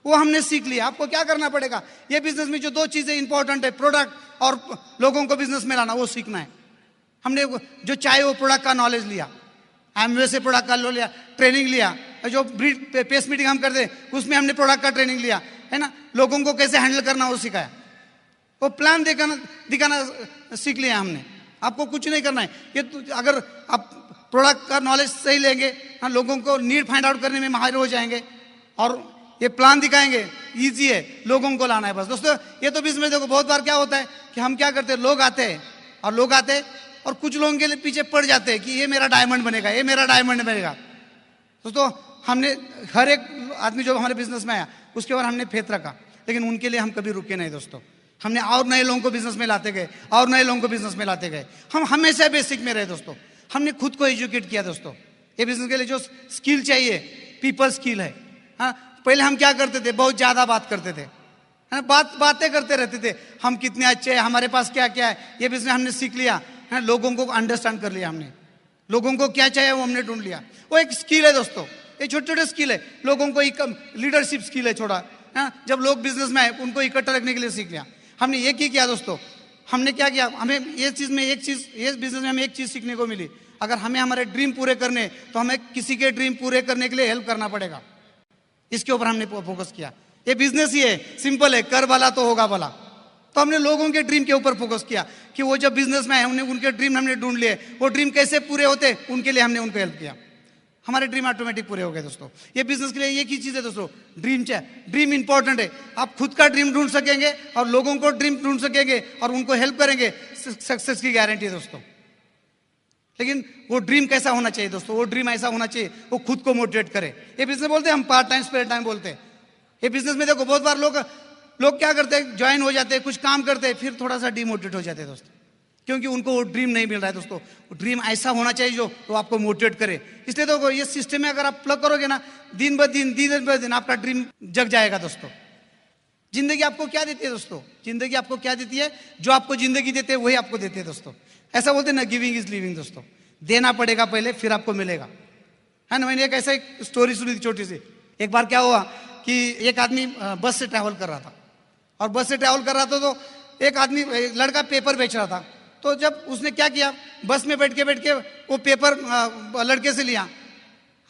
वो हमने सीख लिया। आपको क्या करना पड़ेगा, ये बिजनेस में जो 2 चीजें इंपॉर्टेंट है, प्रोडक्ट और लोगों को बिजनेस में लाना, वो सीखना है। हमने जो चाहे वो प्रोडक्ट का नॉलेज लिया, एमवे से प्रोडक्ट का लिया, ट्रेनिंग लिया। जो पेस मीटिंग हम करते उसमें हमने प्रोडक्ट का ट्रेनिंग लिया, है ना। लोगों को कैसे हैंडल करना वो सिखाया, वो प्लान दिखाना सीख लिया हमने। आपको कुछ नहीं करना है, ये अगर आप प्रोडक्ट का नॉलेज सही लेंगे, हाँ, लोगों को नीड फाइंड आउट करने में माहिर हो जाएंगे, और ये प्लान दिखाएंगे, इजी है, लोगों को लाना है बस दोस्तों। ये तो बिजनेस में देखो बहुत बार क्या होता है कि हम क्या करते हैं, लोग आते हैं और कुछ लोगों के लिए पीछे पड़ जाते हैं कि ये मेरा डायमंड बनेगा, ये मेरा डायमंड बनेगा दोस्तों। हमने हर एक आदमी जो हमारे बिजनेस में आया उसके बाद हमने फेत रखा, लेकिन उनके लिए हम कभी रुके नहीं दोस्तों। हमने और नए लोगों को बिजनेस में लाते गए, और नए लोगों को बिजनेस में लाते गए। हम हमेशा बेसिक में रहे दोस्तों। हमने खुद को एजुकेट किया दोस्तों। ये बिजनेस के लिए जो स्किल चाहिए, पीपल स्किल है। हाँ, पहले हम क्या करते थे, बहुत ज्यादा बात करते थे, है ना, बातें करते रहते थे, हम कितने अच्छे हैं, हमारे पास क्या क्या है। ये बिजनेस हमने सीख लिया है, लोगों को अंडरस्टैंड कर लिया हमने, लोगों को क्या चाहिए वो हमने ढूंढ लिया। वो एक स्किल है दोस्तों, ये छोटे छोटे स्किल है, लोगों को लीडरशिप स्किल है छोड़ा है। जब लोग बिजनेस में आए उनको इकट्ठा रखने के लिए सीख लिया हमने। ये की किया दोस्तों, हमने क्या किया, हमें ये बिजनेस में हमें एक चीज सीखने को मिली, अगर हमें हमारे ड्रीम पूरे करने तो हमें किसी के ड्रीम पूरे करने के लिए हेल्प करना पड़ेगा। इसके ऊपर हमने फोकस किया। ये बिजनेस ही है, सिंपल है, कर भला तो होगा भला। तो हमने लोगों के ड्रीम के ऊपर फोकस किया कि वो जब बिजनेस में आए हमने उनके ड्रीम हमने ढूंढ लिए, वो ड्रीम कैसे पूरे होते उनके लिए हमने उनको हेल्प किया, हमारे ड्रीम ऑटोमेटिक पूरे हो गए दोस्तों। ये बिजनेस के लिए एक ही चीज है दोस्तों, ड्रीम चाहिए। ड्रीम इंपॉर्टेंट है, आप खुद का ड्रीम ढूंढ सकेंगे और लोगों को ड्रीम ढूंढ सकेंगे और उनको हेल्प करेंगे, सक्सेस की गारंटी है दोस्तों। लेकिन वो ड्रीम कैसा होना चाहिए दोस्तों, वो ड्रीम ऐसा होना चाहिए वो खुद को मोटिवेट करे। ये बिजनेस बोलते हैं हम पार्ट टाइम स्पेयर टाइम बोलते हैं। ये बिजनेस में देखो बहुत बार लोग क्या करते हैं, ज्वाइन हो जाते हैं, कुछ काम करते हैं, फिर थोड़ा सा डिमोटिवेट हो जाते हैं दोस्तों, क्योंकि उनको वो ड्रीम नहीं मिल रहा है दोस्तों। ड्रीम ऐसा होना चाहिए जो तो आपको मोटिवेट करे। इसलिए तो ये सिस्टम में अगर आप प्लग करोगे ना, दिन ब दिन आपका ड्रीम जग जाएगा दोस्तों। जिंदगी आपको क्या देती है दोस्तों, जिंदगी आपको क्या देती है, जो आपको जिंदगी देते हैं वही आपको देते हैं दोस्तों। ऐसा बोलते हैं ना, गिविंग इज लिविंग दोस्तों, देना पड़ेगा पहले फिर आपको मिलेगा, है ना। मैंने एक ऐसा एक स्टोरी सुनी थी छोटी सी। एक बार क्या हुआ कि एक आदमी बस से ट्रैवल कर रहा था, और बस से ट्रैवल कर रहा था तो एक लड़का पेपर बेच रहा था। तो जब उसने क्या किया, बस में बैठ के वो पेपर लड़के से लिया,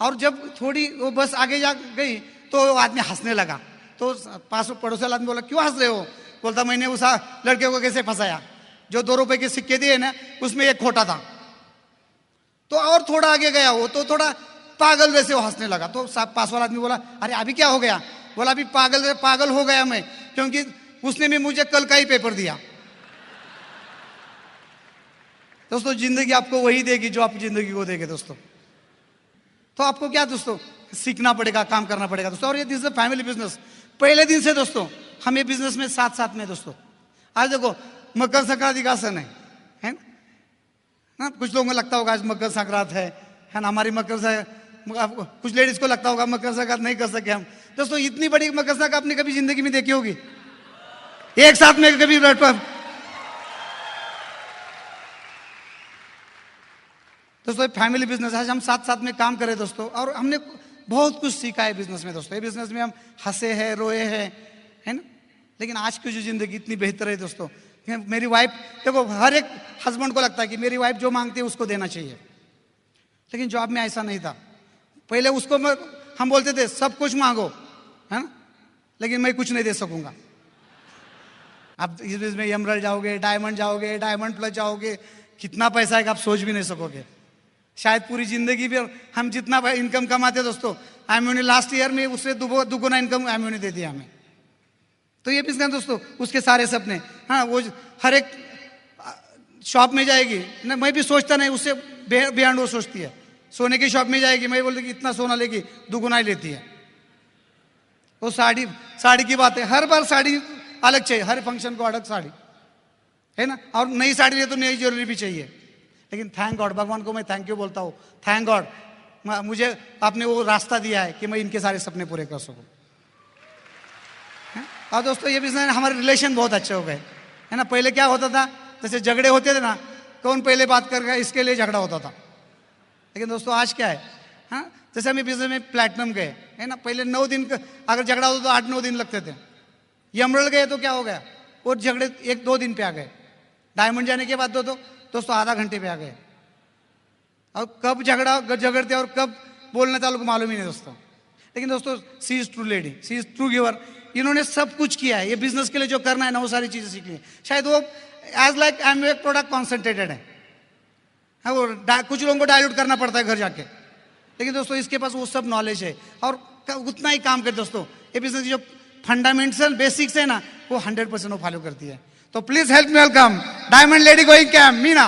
और जब थोड़ी वो बस आगे जा गई तो वो आदमी हंसने लगा। तो पास पड़ोसी वाला आदमी बोला, क्यों हंस रहे हो? बोलता, मैंने उस लड़के को कैसे फंसाया, जो 2 रुपए के सिक्के दिए ना उसमें एक खोटा था। तो और थोड़ा आगे गया वो, तो थोड़ा पागल वैसे वो हंसने लगा। तो पास वाला आदमी बोला, अरे अभी क्या हो गया? बोला, अभी पागल हो गया मैं, क्योंकि उसने भी मुझे कल का ही पेपर दिया। दोस्तों जिंदगी आपको वही देगी जो आप जिंदगी को देंगे दोस्तों। तो आपको क्या दोस्तों सीखना पड़ेगा, काम करना पड़ेगा दोस्तों। और ये दिस इज फैमिली बिजनेस। पहले दिन से दोस्तों हम ये बिजनेस में साथ में दोस्तों। आज देखो मकर संक्रांति का सन है ना। कुछ लोगों को लगता होगा आज मकर संक्रांति है ना, हमारी कुछ लेडीज को लगता होगा मकर संक्रांति नहीं कर सके हम। दोस्तों इतनी बड़ी मकर संक्रांति आपने कभी जिंदगी में देखी होगी एक साथ में कभी? दोस्तों फैमिली बिजनेस, आज हम साथ में काम करें दोस्तों, और हमने बहुत कुछ सीखा है बिजनेस में दोस्तों। ये बिजनेस में हम हंसे हैं, रोए हैं, है ना। लेकिन आज की जो जिंदगी इतनी बेहतर है दोस्तों। मेरी वाइफ, देखो हर एक हस्बैंड को लगता है कि मेरी वाइफ जो मांगती है उसको देना चाहिए, लेकिन जॉब में ऐसा नहीं था। पहले उसको हम बोलते थे सब कुछ मांगो, है ना, लेकिन मैं कुछ नहीं दे सकूंगा। आप इस बिजनेस में एमरल्ड जाओगे, डायमंड प्लस जाओगे, कितना पैसा है कि आप सोच भी नहीं सकोगे। शायद पूरी जिंदगी भी हम जितना इनकम कमाते दोस्तों, IMU ने लास्ट ईयर में उससे दुगुना इनकम IMU ने दे दिया हमें। तो ये बिजनेस दोस्तों, उसके सारे सपने, हाँ वो हर एक शॉप में जाएगी ना, मैं भी सोचता नहीं, उससे बियॉन्ड वो सोचती है। सोने की शॉप में जाएगी, मैं बोलती कि इतना सोना लेगी, दुगुना ही लेती है। वो साड़ी की बात है, हर बार साड़ी अलग चाहिए, हर फंक्शन को अलग साड़ी, है ना। और नई साड़ी ले तो नई ज्वेलरी भी चाहिए। लेकिन थैंक गॉड, भगवान को मैं थैंक यू बोलता हूँ, थैंक गॉड मुझे आपने वो रास्ता दिया है कि मैं इनके सारे सपने पूरे कर सकूँ। और दोस्तों ये बिजनेस हमारे रिलेशन बहुत अच्छे हो गए, है ना। पहले क्या होता था, जैसे झगड़े होते थे ना, कौन पहले बात कर गया इसके लिए झगड़ा होता था। लेकिन दोस्तों आज क्या है, हाँ जैसे हम बिजनेस में प्लैटिनम गए, है ना, पहले 9 दिन अगर झगड़ा होता तो 8-9 दिन लगते थे। एमरल्ड गए तो क्या हो गया, और झगड़े 1-2 दिन पे आ गए। डायमंड जाने के बाद दोस्तों आधा घंटे पे आ गए। और कब झगड़ते और कब बोलने चालू को मालूम ही नहीं दोस्तों। लेकिन दोस्तों she is true lady, she is true giver. इन्होंने सब कुछ किया है, ये बिजनेस के लिए जो करना है ना वो सारी चीजें सीखी है। शायद वो as like Amway product concentrated है, वो कुछ लोगों को डायल्यूट करना पड़ता है घर जाके। लेकिन दोस्तों इसके पास वो सब नॉलेज है और उतना ही काम करे दोस्तों। ये बिजनेस जो फंडामेंटल बेसिक्स है ना वो 100% वो फॉलो करती है। तो please help me welcome diamond lady going camp Meena.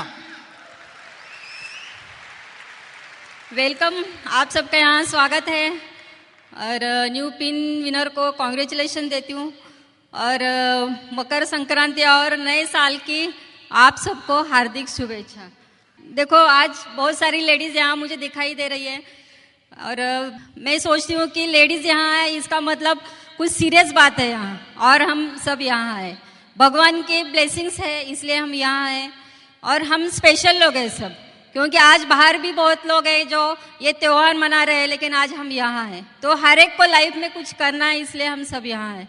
Welcome, आप सबका यहाँ स्वागत है और न्यू पिन विनर को कॉन्ग्रेचुलेशन देती हूँ। और मकर संक्रांति और नए साल की आप सबको हार्दिक शुभेच्छा। देखो आज बहुत सारी लेडीज़ यहाँ मुझे दिखाई दे रही है। और मैं सोचती हूँ कि लेडीज़ यहाँ है इसका मतलब कुछ सीरियस बात है यहाँ, और हम सब यहाँ हैं, भगवान के ब्लेसिंग्स है इसलिए हम यहाँ हैं, और हम स्पेशल लोग हैं सब, क्योंकि आज बाहर भी बहुत लोग हैं जो ये त्यौहार मना रहे हैं, लेकिन आज हम यहाँ हैं। तो हर एक को लाइफ में कुछ करना है, इसलिए हम सब यहाँ हैं।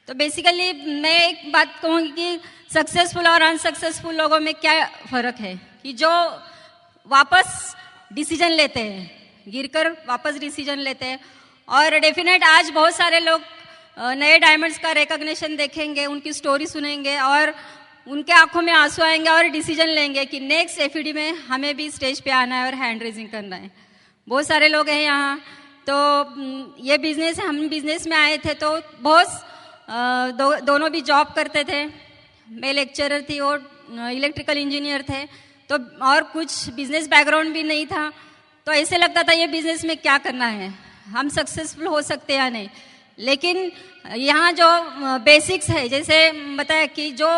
तो बेसिकली मैं एक बात कहूँगी कि सक्सेसफुल और अनसक्सेसफुल लोगों में क्या फ़र्क है, कि जो वापस डिसीजन लेते हैं, गिरकर वापस डिसीजन लेते हैं। और डेफिनेट आज बहुत सारे लोग नए डायमंड्स का रिकॉग्निशन देखेंगे, उनकी स्टोरी सुनेंगे और उनके आंखों में आंसू आएंगे और डिसीजन लेंगे कि नेक्स्ट एफईडी में हमें भी स्टेज पे आना है और हैंड रेजिंग करना है। बहुत सारे लोग हैं यहाँ। तो ये बिजनेस, हम बिजनेस में आए थे तो बहुत दोनों भी जॉब करते थे। मैं लेक्चरर थी और इलेक्ट्रिकल इंजीनियर थे, तो और कुछ बिजनेस बैकग्राउंड भी नहीं था। तो ऐसे लगता था ये बिजनेस में क्या करना है, हम सक्सेसफुल हो सकते या नहीं। लेकिन यहाँ जो बेसिक्स है, जैसे बताया कि जो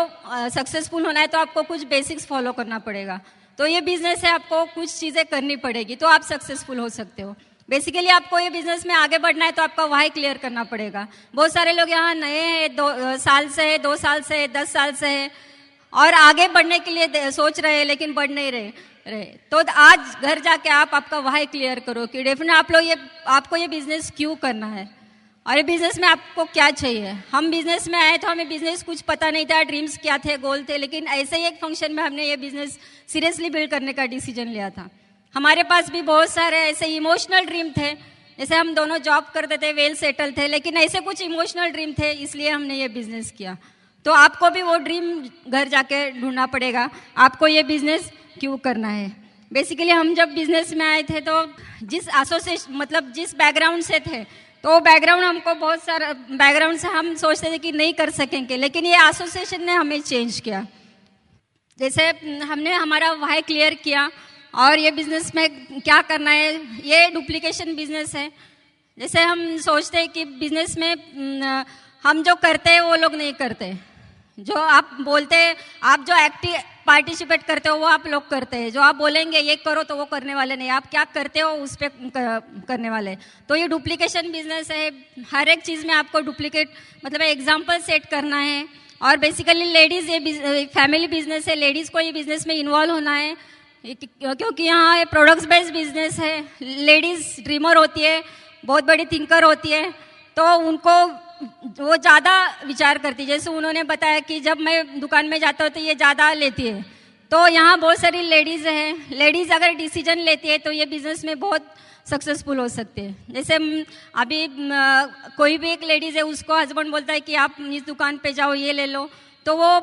सक्सेसफुल होना है तो आपको कुछ बेसिक्स फॉलो करना पड़ेगा। तो ये बिजनेस है, आपको कुछ चीज़ें करनी पड़ेगी तो आप सक्सेसफुल हो सकते हो। बेसिकली आपको ये बिजनेस में आगे बढ़ना है तो आपका वाई क्लियर करना पड़ेगा। बहुत सारे लोग यहाँ नए हैं, 2 साल से है, 2 साल से है, 10 साल से है और आगे बढ़ने के लिए सोच रहे हैं लेकिन बढ़ नहीं रहे। तो आज घर जाके आप आपका वाई क्लियर करो कि डेफिनेट आपको ये बिजनेस क्यों करना है और ये बिजनेस में आपको क्या चाहिए। हम बिजनेस में आए तो हमें बिजनेस कुछ पता नहीं था, ड्रीम्स क्या थे, गोल थे, लेकिन ऐसे ही एक फंक्शन में हमने ये बिजनेस सीरियसली बिल्ड करने का डिसीजन लिया था। हमारे पास भी बहुत सारे ऐसे इमोशनल ड्रीम थे, जैसे हम दोनों जॉब करते थे, वेल सेटल थे, लेकिन ऐसे कुछ इमोशनल ड्रीम थे, इसलिए हमने ये बिजनेस किया। तो आपको भी वो ड्रीम घर जाके ढूंढना पड़ेगा, आपको ये बिजनेस क्यों करना है। बेसिकली हम जब बिजनेस में आए थे तो जिस एसोसिएशन मतलब जिस बैकग्राउंड से थे तो बैकग्राउंड हमको बहुत सारा बैकग्राउंड से हम सोचते थे कि नहीं कर सकेंगे, लेकिन ये एसोसिएशन ने हमें चेंज किया। जैसे हमने हमारा वाई क्लियर किया और ये बिजनेस में क्या करना है, ये डुप्लीकेशन बिजनेस है। जैसे हम सोचते हैं कि बिजनेस में हम जो करते हैं वो लोग नहीं करते, जो आप बोलते हैं, आप जो एक्टिव पार्टिसिपेट करते हो वो आप लोग करते हैं, जो आप बोलेंगे ये करो तो वो करने वाले नहीं, आप क्या करते हो उस पर करने वाले। तो ये डुप्लीकेशन बिजनेस है, हर एक चीज़ में आपको डुप्लीकेट मतलब एग्जाम्पल सेट करना है। और बेसिकली लेडीज़ ये फैमिली बिजनेस है, लेडीज़ को ये बिजनेस में इन्वॉल्व होना है क्योंकि यहाँ ये प्रोडक्ट्स बेस्ड बिजनेस है। लेडीज़ ड्रीमर होती है, बहुत बड़ी थिंकर होती है, तो उनको वो ज़्यादा विचार करती है। जैसे उन्होंने बताया कि जब मैं दुकान में जाता हूँ तो ये ज़्यादा लेती है, तो यहाँ बहुत सारी लेडीज़ हैं। लेडीज़ अगर डिसीजन लेती है तो ये बिज़नेस में बहुत सक्सेसफुल हो सकते हैं। जैसे अभी कोई भी एक लेडीज़ है, उसको हस्बैंड बोलता है कि आप इस दुकान पे जाओ ये ले लो, तो वो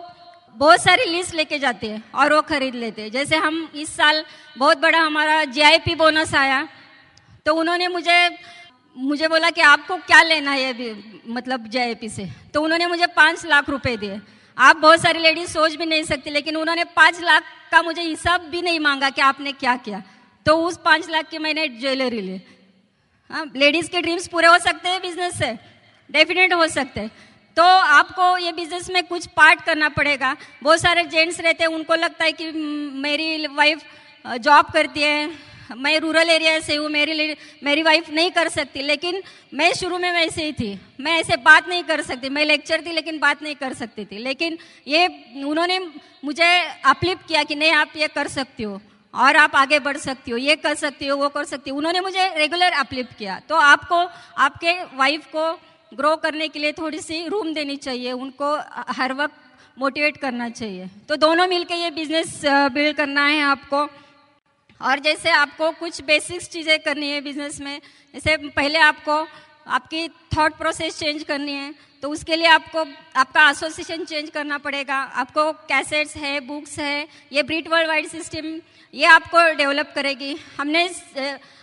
बहुत सारी लिस्ट लेके जाते हैं और वो खरीद लेते हैं। जैसे हम इस साल बहुत बड़ा हमारा GIP बोनस आया, तो उन्होंने मुझे बोला कि आपको क्या लेना है भी मतलब GIP से, तो उन्होंने मुझे 5 लाख रुपए दिए। आप बहुत सारी लेडीज सोच भी नहीं सकती, लेकिन उन्होंने 5 लाख का मुझे हिसाब भी नहीं मांगा कि आपने क्या किया, तो उस 5 लाख की मैंने ज्वेलरी ली। हाँ, लेडीज के ड्रीम्स पूरे हो सकते हैं बिजनेस से, डेफिनेट हो सकते हैं। तो आपको ये बिजनेस में कुछ पार्ट करना पड़ेगा। बहुत सारे जेंट्स रहते हैं, उनको लगता है कि मेरी वाइफ जॉब करती है, मैं रूरल एरिया से हूँ, मेरी वाइफ नहीं कर सकती, लेकिन मैं शुरू में वैसे ही थी, मैं ऐसे बात नहीं कर सकती, मैं लेक्चर थी लेकिन बात नहीं कर सकती थी, लेकिन ये उन्होंने मुझे अपलिफ्ट किया कि नहीं आप ये कर सकती हो और आप आगे बढ़ सकती हो, ये कर सकती हो, वो कर सकती हो। उन्होंने मुझे रेगुलर अपलिफ्ट किया। तो आपको आपके वाइफ को ग्रो करने के लिए थोड़ी सी रूम देनी चाहिए, उनको हर वक्त मोटिवेट करना चाहिए। तो दोनों मिलके ये बिजनेस बिल्ड करना है आपको। और जैसे आपको कुछ बेसिक्स चीज़ें करनी है बिजनेस में, जैसे पहले आपको आपकी थॉट प्रोसेस चेंज करनी है, तो उसके लिए आपको आपका एसोसिएशन चेंज करना पड़ेगा। आपको कैसेट्स है, बुक्स है, ये ब्रीट वर्ल्ड वाइड सिस्टम ये आपको डेवलप करेगी। हमने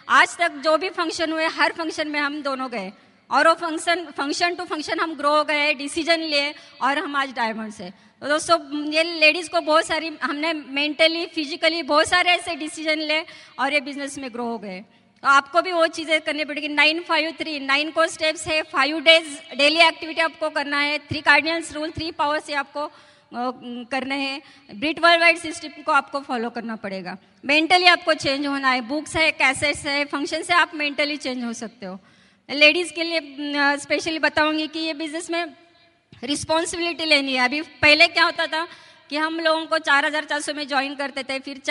आज तक जो भी फंक्शन हुए हर फंक्शन में हम दोनों गए और वो फंक्शन टू फंक्शन हम ग्रो गए, डिसीजन लिए और हम आज डायमंड्स है। तो दोस्तों ये लेडीज़ को बहुत सारी हमने मेंटली फिजिकली बहुत सारे ऐसे डिसीजन ले और ये बिजनेस में ग्रो हो गए। तो आपको भी वो चीज़ें करनी पड़ेगी। 9-5-3 9 को स्टेप्स है, 5 डेज डेली एक्टिविटी आपको करना है, 3 कार्डिनल्स रूल, 3 पावर्स से आपको करने हैं। ब्रिट वर्ल्ड वाइड सिस्टम को आपको फॉलो करना पड़ेगा। मेंटली आपको चेंज होना है। बुक्स है, कैसेट्स है, फंक्शन से आप मेंटली चेंज हो सकते हो। लेडीज़ के लिए स्पेशली बताऊंगी कि ये बिजनेस में रिस्पॉन्सिबिलिटी लेनी है। अभी पहले क्या होता था कि हम लोगों को 4,400 में ज्वाइन करते थे, फिर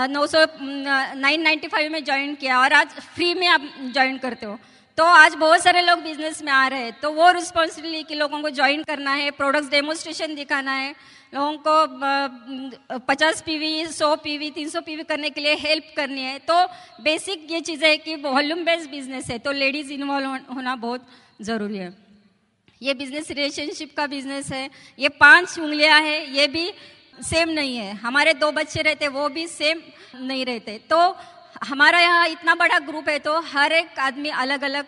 995 में ज्वाइन किया और आज फ्री में आप ज्वाइन करते हो। तो आज बहुत सारे लोग बिजनेस में आ रहे हैं, तो वो रिस्पॉन्सिबिलिटी कि लोगों को ज्वाइन करना है, प्रोडक्ट्स डेमोन्स्ट्रेशन दिखाना है, लोगों को 50 PV, 100 PV, 300 PV करने के लिए हेल्प करनी है। तो बेसिक ये चीज़ें है कि वॉल्यूम बेस्ड बिजनेस है, तो लेडीज़ इन्वॉल्व होना बहुत ज़रूरी है। ये बिजनेस रिलेशनशिप का बिजनेस है। ये 5 उंगलियां है, ये भी सेम नहीं है। हमारे 2 बच्चे रहते, वो भी सेम नहीं रहते। तो हमारा यहाँ इतना बड़ा ग्रुप है, तो हर एक आदमी अलग अलग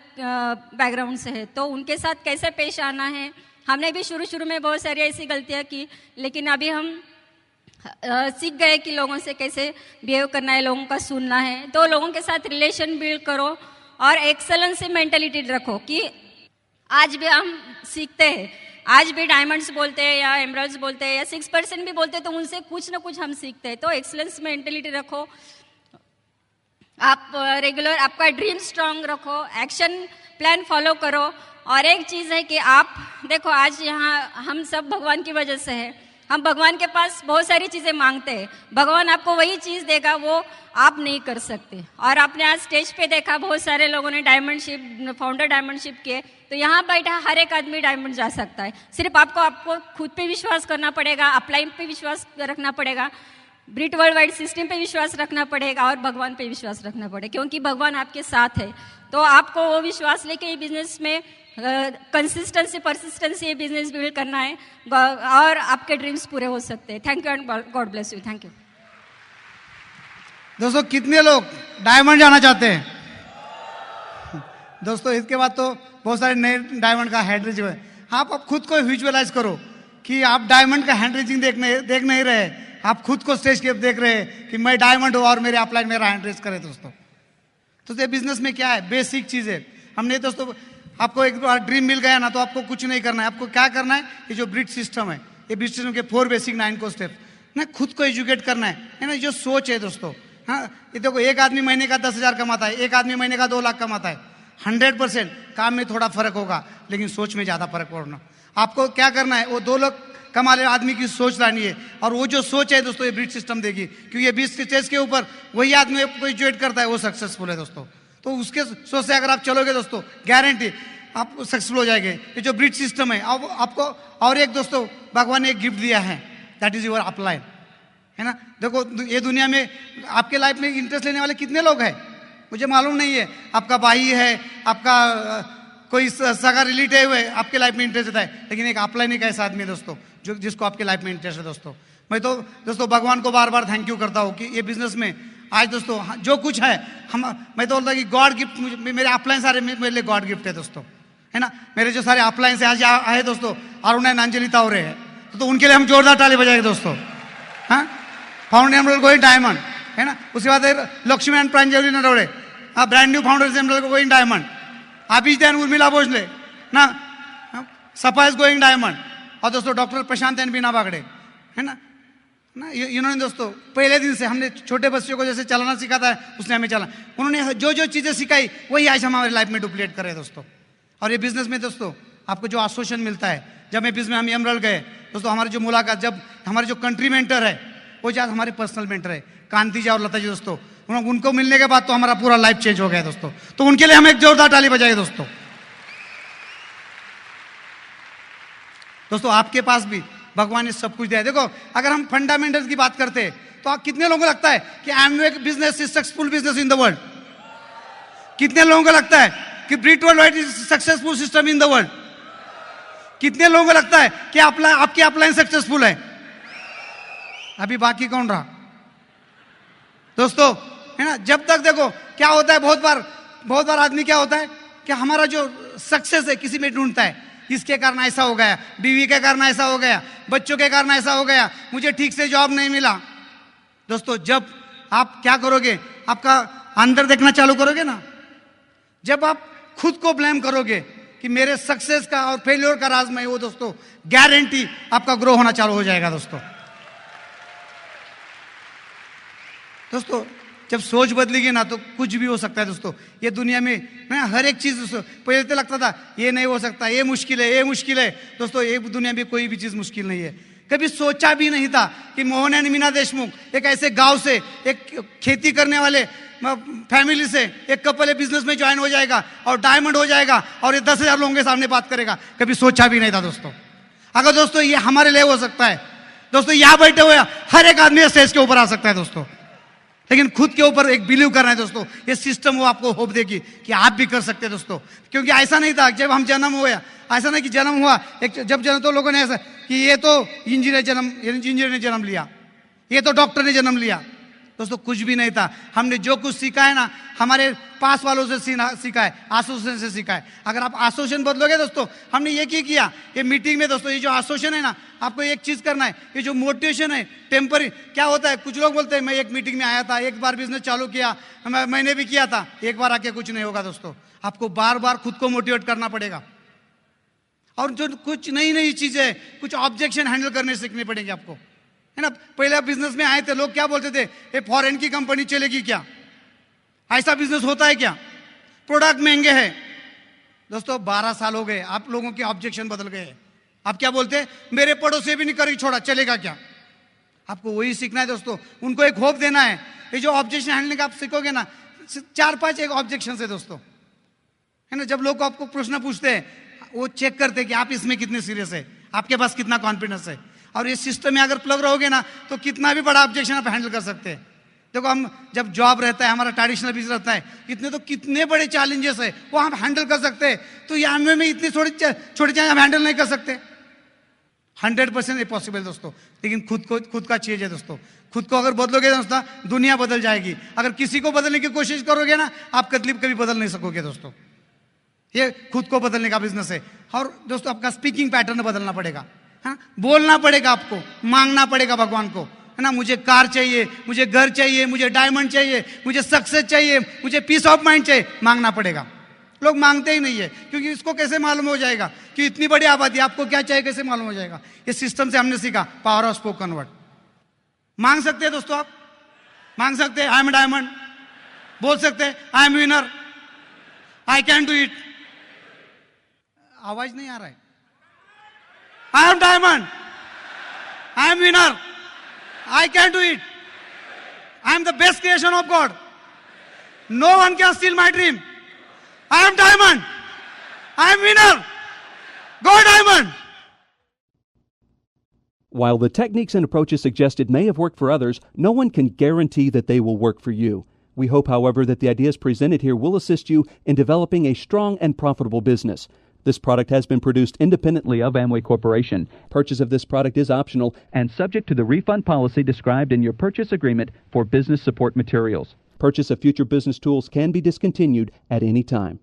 बैकग्राउंड से है, तो उनके साथ कैसे पेश आना है। हमने भी शुरू में बहुत सारी ऐसी गलतियाँ की, लेकिन अभी हम सीख गए कि लोगों से कैसे बिहेव करना है, लोगों का सुनना है। तो लोगों के साथ रिलेशन बिल्ड करो और एक्सेलेंस मेंटेलिटी रखो कि आज भी हम सीखते हैं, आज भी डायमंड्स बोलते हैं या एमराल्ड्स बोलते हैं या 6% भी बोलते हैं, तो उनसे कुछ ना कुछ हम सीखते हैं। तो एक्सेलेंस मेंटेलिटी रखो, आप रेगुलर आपका ड्रीम स्ट्रांग रखो, एक्शन प्लान फॉलो करो। और एक चीज़ है कि आप देखो, आज यहाँ हम सब भगवान की वजह से है। हम भगवान के पास बहुत सारी चीज़ें मांगते हैं, भगवान आपको वही चीज़ देगा वो आप नहीं कर सकते। और आपने आज स्टेज पे देखा बहुत सारे लोगों ने डायमंडशिप, फाउंडर डायमंडशिप किए, तो यहाँ बैठा हर एक आदमी डायमंड जा सकता है। सिर्फ आपको खुद पे विश्वास करना पड़ेगा, अपलाइन पे विश्वास रखना पड़ेगा, ब्रिट वर्ल्ड वाइड सिस्टम पे विश्वास रखना पड़ेगा और भगवान पे विश्वास रखना पड़ेगा, क्योंकि भगवान आपके साथ है। तो आपको वो विश्वास लेके ये बिजनेस में कंसिस्टेंसी, परसिस्टेंसी ये बिजनेस बिल्ड करना है और आपके ड्रीम्स पूरे हो सकते हैं। Thank you and God bless you. Thank you. दोस्तों, कितने लोग डायमंड जाना चाहते हैं? दोस्तों, इसके बाद तो बहुत सारे नए डायमंड का हैंड रेजिंग है। आप खुद को विजुअलाइज करो कि आप डायमंड का हैंड रेजिंग देख नहीं रहे, आप खुद को स्टेज के देख रहे हैं कि मैं डायमंड हूं और मेरे अपलाइन मेरा हैंड रेज करे। दोस्तों, तो ये बिजनेस में क्या है, बेसिक चीज है। हमने दोस्तों आपको एक बार ड्रीम मिल गया ना, तो आपको कुछ नहीं करना है। आपको क्या करना है, ये जो ब्रिट सिस्टम है, ये ब्रिट सिस्टम के 4 बेसिक 9 को स्टेप ना, खुद को एजुकेट करना है ना। जो सोच है दोस्तों, हाँ, ये देखो, एक आदमी महीने का 10,000 कमाता है, एक आदमी महीने का 2 लाख कमाता है। 100% काम में थोड़ा फर्क होगा, लेकिन सोच में ज्यादा फर्क पड़ना। आपको क्या करना है, वो 2 लाख कमा ले आदमी की सोच लानी है, और वो जो सोच है दोस्तों, ये ब्रिट सिस्टम देगी। क्योंकि ये 20 स्टेज के ऊपर वही आदमी आपको एजुकेट करता है, वो सक्सेसफुल है दोस्तों। तो उसके सोच से अगर आप चलोगे दोस्तों, गारंटी आप सक्सेसफुल हो जाएंगे। ये जो ब्रिट सिस्टम है, अब आपको और एक दोस्तों भगवान ने एक गिफ्ट दिया है, दैट इज योर अपलाइन, है ना। देखो, ये दुनिया में आपके लाइफ में इंटरेस्ट लेने वाले कितने लोग हैं मुझे मालूम नहीं है। आपका भाई है, आपका कोई सगा रिलेटिव है, आपके लाइफ में इंटरेस्ट होता है, लेकिन एक अपलाइन एक ऐसा आदमी है दोस्तों जो जिसको आपके लाइफ में इंटरेस्ट है। दोस्तों, मैं तो दोस्तों भगवान को बार बार थैंक यू करता हूँ कि ये बिजनेस में आज दोस्तों जो कुछ है, मैं तो बोलता कि गॉड गिफ्ट, मेरे अपलाइन सारे मेरे लिए गॉड गिफ्ट है दोस्तों, है ना। मेरे जो सारे अपलाइन से आज आए दोस्तों, अरुण एंड अंजलि तावरे है, तो उनके लिए हम जोरदार ताली बजाएंगे दोस्तों। हाँ, फाउंडर एमरल्ड गोइंग डायमंड, है ना। उसके बाद Lakshmi and Pranjali Narode, brand new founders emerald going diamond, अभिज दैन उर्मिला भोसले ना, सफा इज गोइंग डायमंड, और दोस्तों डॉक्टर प्रशांत एंड बीना बागड़े, है ना। इन्होंने दोस्तों पहले दिन से हमने छोटे बच्चों को जैसे चलाना सिखाता है, उसने हमें चला, उन्होंने जो जो चीजें सिखाई वही आज हमारे लाइफ में डुप्लीकेट कर रहे हैं दोस्तों। और ये बिजनेस में दोस्तों आपको जो एसोसिएशन मिलता है, जब मैं बिजनेस में हम एमरल्ड गए दोस्तों, हमारी जो मुलाकात, जब हमारे जो कंट्री मेंटर है वो आज हमारे पर्सनल मेंटर है, कांति जी और लता जी दोस्तों, उनको मिलने के बाद तो हमारा पूरा लाइफ चेंज हो गया दोस्तों। तो उनके लिए हम एक जोरदार ताली बजाएंगे दोस्तों। दोस्तों, आपके पास भी भगवान ने सब कुछ दिया है। देखो, अगर हम फंडामेंटल्स की बात करते हैं तो आप कितने लोगों को लगता है कि Amway business is successful business in the world? कितने लोगों को लगता है कि Britt Worldwide is successful system in the world? कितने लोगों को लगता है कि आपकी अपलाइन सक्सेसफुल है? अभी बाकी कौन रहा दोस्तों, है ना। जब तक देखो क्या होता है, बहुत बार आदमी क्या होता है कि हमारा जो सक्सेस है किसी में ढूंढता है, इसके कारण ऐसा हो गया, बीवी के कारण ऐसा हो गया, बच्चों के कारण ऐसा हो गया, मुझे ठीक से जॉब नहीं मिला। दोस्तों, जब आप क्या करोगे, आपका अंदर देखना चालू करोगे ना, जब आप खुद को ब्लेम करोगे कि कि मेरे सक्सेस का और फेल्योर का राज मैं वो दोस्तों, गारंटी आपका ग्रो होना चालू हो जाएगा दोस्तों। दोस्तों जब सोच बदलेगी ना तो कुछ भी हो सकता है दोस्तों। ये दुनिया में ना हर एक चीज दोस्तों, पहले तो लगता था ये नहीं हो सकता, ये मुश्किल है, ये मुश्किल है। दोस्तों ये दुनिया में कोई भी चीज मुश्किल नहीं है। कभी सोचा भी नहीं था कि मोहन एंड मीना देशमुख एक ऐसे गांव से, एक खेती करने वाले फैमिली से एक कपल बिजनेस में ज्वाइन हो जाएगा और डायमंड हो जाएगा और ये 10,000 लोगों के सामने बात करेगा। कभी सोचा भी नहीं था दोस्तों। अगर दोस्तों ये हमारे लिए हो सकता है दोस्तों, यहां बैठे हुए हर एक आदमी स्टेज के ऊपर आ सकता है दोस्तों, लेकिन खुद के ऊपर एक बिलीव करना है दोस्तों। ये सिस्टम वो आपको होप देगी कि आप भी कर सकते हैं दोस्तों। क्योंकि ऐसा नहीं था जब हम जन्म हुआ, ऐसा नहीं कि जन्म हुआ एक जब जन्म तो लोगों ने ऐसा कि ये तो इंजीनियर ने जन्म लिया, ये तो डॉक्टर ने जन्म लिया। दोस्तों कुछ भी नहीं था। हमने जो कुछ सीखा है ना, हमारे पास वालों से सीखा है, एसोसिएशन से सीखा है। अगर आप एसोसिएशन बदलोगे दोस्तों, हमने ये किया ये मीटिंग में दोस्तों, ये जो एसोसिएशन है ना, आपको एक चीज करना है, ये जो मोटिवेशन है टेम्पररी क्या होता है। कुछ लोग बोलते हैं मैं एक मीटिंग में आया था, एक बार बिजनेस चालू किया, मैंने भी किया था, एक बार आके कुछ नहीं होगा दोस्तों। आपको बार बार खुद को मोटिवेट करना पड़ेगा और जो कुछ नई नई चीजें, कुछ ऑब्जेक्शन हैंडल करने सीखने पड़ेंगे आपको, है ना। पहले आप बिजनेस में आए थे, लोग क्या बोलते थे, ये फॉरेन की कंपनी चलेगी क्या, ऐसा बिजनेस होता है क्या, प्रोडक्ट महंगे हैं। दोस्तों 12 साल हो गए, आप लोगों के ऑब्जेक्शन बदल गए। आप क्या बोलते हैं, मेरे पड़ोसी भी नहीं करेगी, छोड़ा चलेगा क्या। आपको वही सीखना है दोस्तों, उनको एक होप देना है। ये जो ऑब्जेक्शन हैंडलिंग आप सीखोगे ना, 4-5 एक ऑब्जेक्शन है दोस्तों, है ना। जब लोग आपको प्रश्न पूछते हैं, वो चेक करते हैं कि आप इसमें कितने सीरियस है, आपके पास कितना कॉन्फिडेंस है। और इस सिस्टम में अगर प्लग रहोगे ना, तो कितना भी बड़ा ऑब्जेक्शन आप हैंडल कर सकते हैं। देखो हम जब जॉब रहता है, हमारा ट्रेडिशनल बिजनेस रहता है, इतने तो कितने बड़े चैलेंजेस है वो हम हैंडल कर सकते हैं। तो ये एमवे में इतनी छोटी चीजें हम हैंडल नहीं कर सकते। 100% पॉसिबल दोस्तों, लेकिन खुद का चीज है दोस्तों। खुद को अगर बदलोगे दोस्तों, दुनिया बदल जाएगी। अगर किसी को बदलने की कोशिश करोगे ना, आप कभी बदल नहीं सकोगे दोस्तों। ये खुद को बदलने का बिजनेस है। और दोस्तों आपका स्पीकिंग पैटर्न बदलना पड़ेगा, हाँ, बोलना पड़ेगा आपको, मांगना पड़ेगा भगवान को, है ना। मुझे कार चाहिए, मुझे घर चाहिए, मुझे डायमंड चाहिए, मुझे सक्सेस चाहिए, मुझे पीस ऑफ माइंड चाहिए, मांगना पड़ेगा। लोग मांगते ही नहीं है, क्योंकि इसको कैसे मालूम हो जाएगा कि इतनी बड़ी आबादी आपको क्या चाहिए, कैसे मालूम हो जाएगा। इस सिस्टम से हमने सीखा पावर ऑफ स्पोकन वर्ड। मांग सकते हैं दोस्तों, आप मांग सकते हैं, आई एम डायमंड बोल सकते हैं, I am winner, I can do it. आवाज नहीं आ रहा है। I am diamond, I am winner, I can do it, I am the best creation of God, no one can steal my dream, I am diamond. I am winner. Go diamond. While the techniques and approaches suggested may have worked for others, no one can guarantee that they will work for you. We hope, however, that the ideas presented here will assist you in developing a strong and profitable business. This product has been produced independently of Amway Corporation. Purchase of this product is optional and subject to the refund policy described in your purchase agreement for business support materials. Purchase of future business tools can be discontinued at any time.